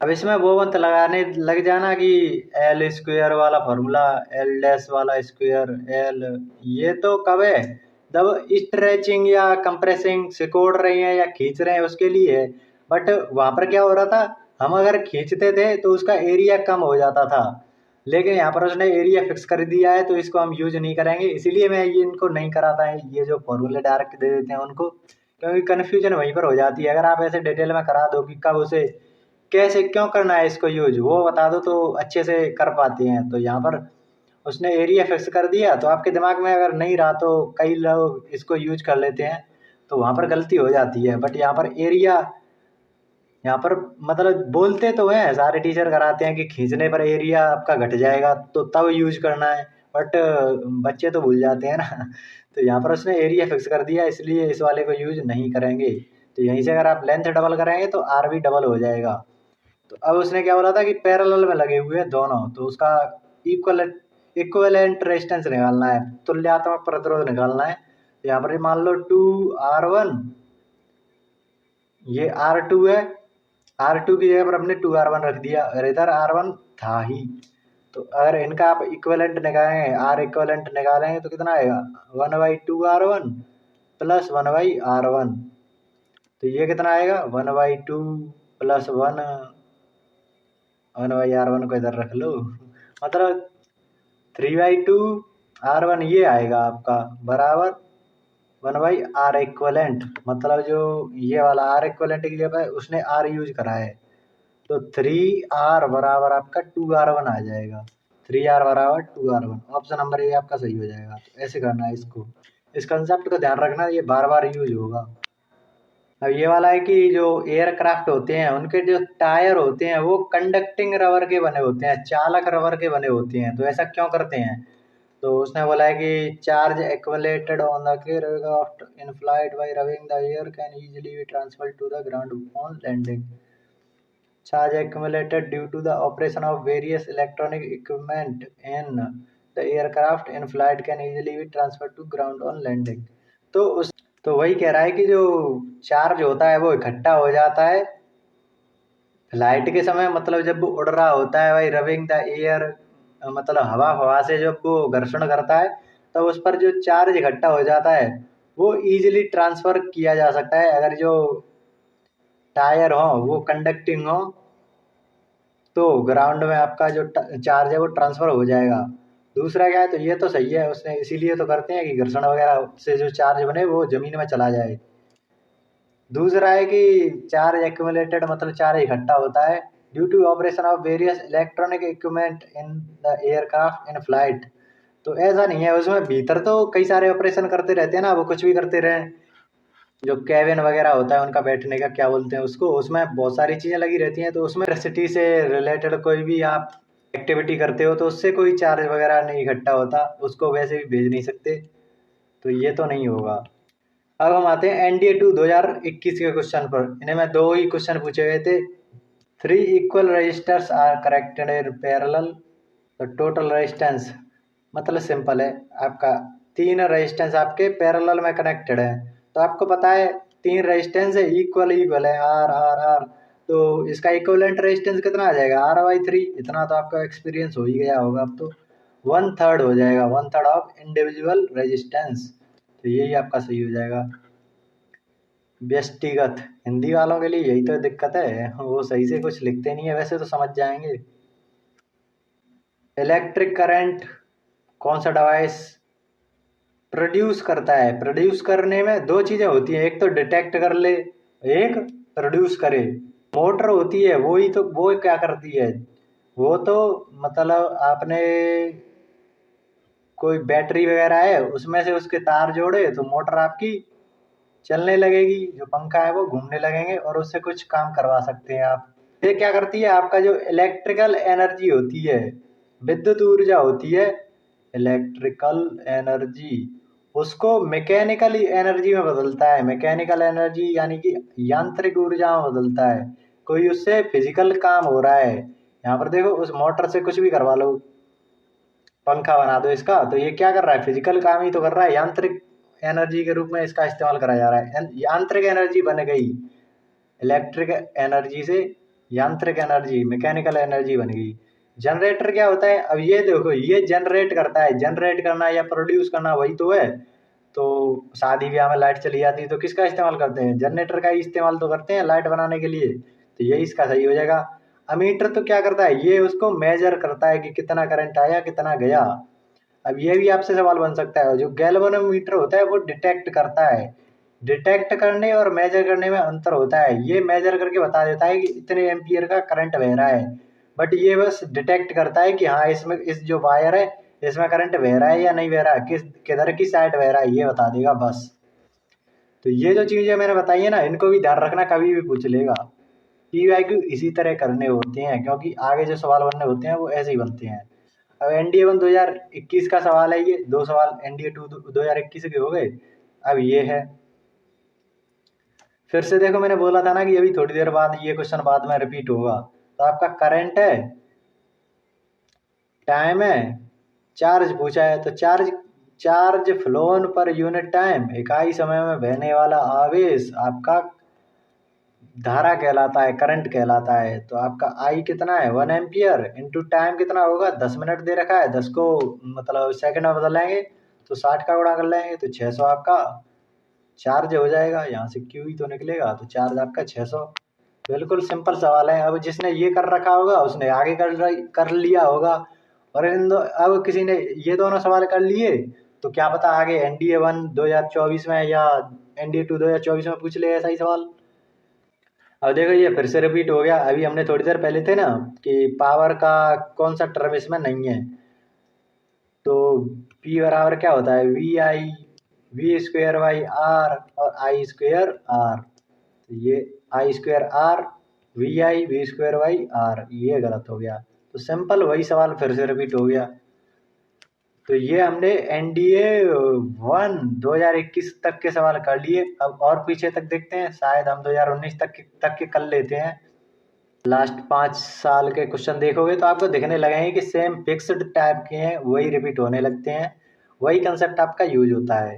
अब इसमें वो मत लगाने लग जाना कि एल स्क्वेयर वाला फॉर्मूला, एल डैश वाला स्क्वेयर एल, ये तो कब है जब स्ट्रेचिंग या कंप्रेसिंग सिकोड़ रहे हैं या खींच रहे हैं उसके लिए है। बट वहां पर क्या हो रहा था, हम अगर खींचते थे तो उसका एरिया कम हो जाता था, लेकिन यहाँ पर उसने एरिया फिक्स कर दिया है तो इसको हम यूज नहीं करेंगे। इसीलिए मैं ये इनको नहीं कराता है, ये जो फॉर्मूले डायरेक्ट दे देते हैं उनको, क्योंकि कन्फ्यूजन वहीं पर हो जाती है। अगर आप ऐसे डिटेल में करा दो कि कब उसे कैसे क्यों करना है इसको यूज, वो बता दो तो अच्छे से कर पाते हैं। तो यहाँ पर उसने एरिया फिक्स कर दिया, तो आपके दिमाग में अगर नहीं रहा तो कई लोग इसको यूज कर लेते हैं, तो वहाँ पर गलती हो जाती है। बट यहाँ पर एरिया, यहाँ पर मतलब बोलते तो हैं, सारे टीचर कराते हैं कि खींचने पर एरिया आपका घट जाएगा तो तब यूज करना है, बट बच्चे तो भूल जाते हैं ना। तो यहाँ पर उसने एरिया फिक्स कर दिया, इसलिए इस वाले को यूज नहीं करेंगे। तो यहीं से अगर आप लेंथ डबल करेंगे तो आर भी डबल हो जाएगा। तो अब उसने क्या बोला था कि पैरेलल में लगे हुए हैं दोनों, तो उसका इक्वल इक्विवेलेंट रेजिस्टेंस निकालना है, तुल्यात्मक प्रतिरोध निकालना है। तो यहाँ पर मान लो 2R1, ये R2 है, R2 की जगह पर हमने 2R1 रख दिया, और इधर R1 था ही। तो अगर इनका आप इक्विवेलेंट निकालेंगे, आर इक्विवेलेंट निकालेंगे तो कितना आएगा, 1/2R1 प्लस 1/R1। तो ये कितना आएगा, 1/2 प्लस 1/R1 को इधर रख लो, मतलब 3/2R1 ये आएगा आपका बराबर 1/R इक्वलेंट। मतलब जो ये वाला R इक्वलेंट की जगह उसने R यूज करा है, तो 3R बराबर आपका 2R1 आ जाएगा। 3R बराबर 2R1, ऑप्शन नंबर ये आपका सही हो जाएगा। तो ऐसे करना है इसको, इस कंसेप्ट को ध्यान रखना, ये बार बार यूज होगा। अब ये वाला है कि जो एयरक्राफ्ट होते हैं उनके जो टायर होते हैं वो कंडक्टिंग रबर के बने होते हैं, चालक रबर के बने होते हैं। तो ऐसा क्यों करते हैं, तो उसने बोला है कि charge accumulated on the aircraft in flight by rubbing the air can easily be transferred to the ground on landing. Charge accumulated due to the operation of various electronic equipment in the aircraft in flight can easily be transferred to ground on landing। तो वही कह रहा है कि जो charge होता है वो इकट्ठा हो जाता है फ्लाइट के समय, मतलब जब वो उड़ रहा होता है भाई, रबिंग द एयर, मतलब हवा हवा से जब वो घर्षण करता है तब उस पर जो चार्ज इकट्ठा हो जाता है वो इजीली ट्रांसफर किया जा सकता है। अगर जो टायर हो वो कंडक्टिंग हो तो ग्राउंड में आपका जो चार्ज है वो ट्रांसफर हो जाएगा। दूसरा क्या है, तो ये तो सही है, उसने इसीलिए तो करते हैं कि घर्षण वगैरह से जो चार्ज बने वो जमीन में चला जाए। दूसरा है कि चार्ज एक्यूमुलेटेड मतलब चार्ज इकट्ठा होता है due to operation of various electronic equipment in the aircraft in flight. तो ऐसा नहीं है, उसमें भीतर तो कई सारे ऑपरेशन करते रहते हैं ना, वो कुछ भी करते रहे। जो कैबिन वगैरह होता है उनका बैठने का क्या बोलते हैं उसको, उसमें बहुत सारी चीजें लगी रहती हैं, तो उसमें इलेक्ट्रिसिटी से रिलेटेड कोई भी आप एक्टिविटी करते हो तो उससे कोई चार्ज वगैरह नहीं इकट्ठा होता, उसको वैसे भी भेज नहीं सकते। तो ये तो नहीं होगा। अब हम आते हैं एनडीए 2021 के क्वेश्चन पर। इन्हें में दो ही क्वेश्चन पूछे गए थे। 3 equal resistors are connected in parallel, तो टोटल रेजिस्टेंस मतलब सिंपल है आपका, 3 रेजिस्टेंस आपके पैरेलल में कनेक्टेड है। तो आपको पता है 3 रेजिस्टेंस है, इक्वल इक्वल है, आर आर आर। तो इसका इक्वलेंट रेजिस्टेंस कितना आ जाएगा, R/3। इतना तो आपका एक्सपीरियंस हो ही गया होगा अब तो। 1/3 हो जाएगा, 1/3 ऑफ इंडिविजुअल रेजिस्टेंस। तो यही आपका सही हो जाएगा। व्यष्टिगत, हिंदी वालों के लिए यही तो दिक्कत है, वो सही से कुछ लिखते नहीं है, वैसे तो समझ जाएंगे। इलेक्ट्रिक करंट कौन सा डिवाइस प्रोड्यूस करता है? प्रोड्यूस करने में दो चीजें होती हैं, एक तो डिटेक्ट कर ले, एक प्रोड्यूस करे। मोटर होती है वो ही तो, वो क्या करती है, वो तो मतलब आपने कोई बैटरी वगैरह है उसमें से उसके तार जोड़े तो मोटर आपकी चलने लगेगी, जो पंखा है वो घूमने लगेंगे और उससे कुछ काम करवा सकते हैं आप। ये क्या करती है, आपका जो इलेक्ट्रिकल एनर्जी होती है, विद्युत ऊर्जा होती है, इलेक्ट्रिकल एनर्जी, उसको मैकेनिकल एनर्जी में बदलता है। मैकेनिकल एनर्जी यानी कि यांत्रिक ऊर्जा में बदलता है। कोई उससे फिजिकल काम हो रहा है, यहाँ पर देखो उस मोटर से कुछ भी करवा लो, पंखा बना दो इसका, तो ये क्या कर रहा है, फिजिकल काम ही तो कर रहा है, यांत्रिक एनर्जी के रूप में इसका इस्तेमाल करा जा रहा है। यांत्रिक एनर्जी बन गई, इलेक्ट्रिक एनर्जी से यांत्रिक एनर्जी, मैकेनिकल एनर्जी बन गई। जनरेटर क्या होता है, अब ये देखो ये जनरेट करता है, जनरेट करना या प्रोड्यूस करना वही तो है। तो शादी ब्याह में लाइट चली जाती है तो किसका इस्तेमाल करते हैं, जनरेटर का ही इस्तेमाल तो करते हैं लाइट बनाने के लिए, तो यही इसका सही हो जाएगा। अमीटर तो क्या करता है, ये उसको मेजर करता है कि कितना करंट आया कितना गया। अब ये भी आपसे सवाल बन सकता है, जो गैल्वेनोमीटर होता है वो डिटेक्ट करता है। डिटेक्ट करने और मेजर करने में अंतर होता है, ये मेजर करके बता देता है कि इतने एम्पियर का करंट बह रहा है, बट ये बस डिटेक्ट करता है कि हाँ इसमें इस जो वायर है इसमें करंट बह रहा है या नहीं बह रहा है, किधर की साइड बह रहा है ये बता देगा बस। तो ये जो चीजें मैंने बताई है ना, इनको भी ध्यान रखना, कभी भी पूछ लेगा। पीवाईक्यू इसी तरह करने होते हैं, क्योंकि आगे जो सवाल बनने होते हैं वो ऐसे ही बनते हैं। अब एनडीए 1 2021 का सवाल है, ये दो सवाल एनडीए 2 2021 के हो गए। अब ये है, फिर से देखो मैंने बोला था ना कि अभी थोड़ी देर बाद ये क्वेश्चन बाद में रिपीट होगा। तो आपका करंट है, टाइम है, चार्ज पूछा है, तो charge charge phloem per unit time, इकाई समय में बहने वाला आवेश आपका धारा कहलाता है, करंट कहलाता है। तो आपका आई कितना है, 1 एम्पियर इंटू टाइम कितना होगा, 10 मिनट दे रखा है, 10 को मतलब सेकंड में बदलेंगे तो 60 का गुणा कर लेंगे तो 600 आपका चार्ज हो जाएगा। यहाँ से क्यू ही तो निकलेगा, तो चार्ज आपका 600। बिल्कुल सिंपल सवाल है। अब जिसने ये कर रखा होगा उसने आगे कर लिया होगा, और अब किसी ने ये दोनों सवाल कर लिए तो क्या पता आगे एनडीए 1 2024 में या एनडीए 2 2024 में पूछ ले ऐसा ही सवाल। अब देखो ये फिर से रिपीट हो गया, अभी हमने थोड़ी देर पहले थे ना कि पावर का कौन सा टर्म इसमें नहीं है। तो P बराबर क्या होता है, V I V square by R और आई स्क्वेयर आर। तो ये I square R V square by R, ये गलत हो गया। तो सिंपल वही सवाल फिर से रिपीट हो गया। तो ये हमने एनडीए 1 2021 तक के सवाल कर लिए। अब और पीछे तक देखते हैं, शायद हम 2019 तक के कर लेते हैं। लास्ट 5 साल के क्वेश्चन देखोगे तो आपको दिखने लगेंगे कि सेम फिक्स्ड टाइप के हैं, वही रिपीट होने लगते हैं, वही कंसेप्ट आपका यूज होता है।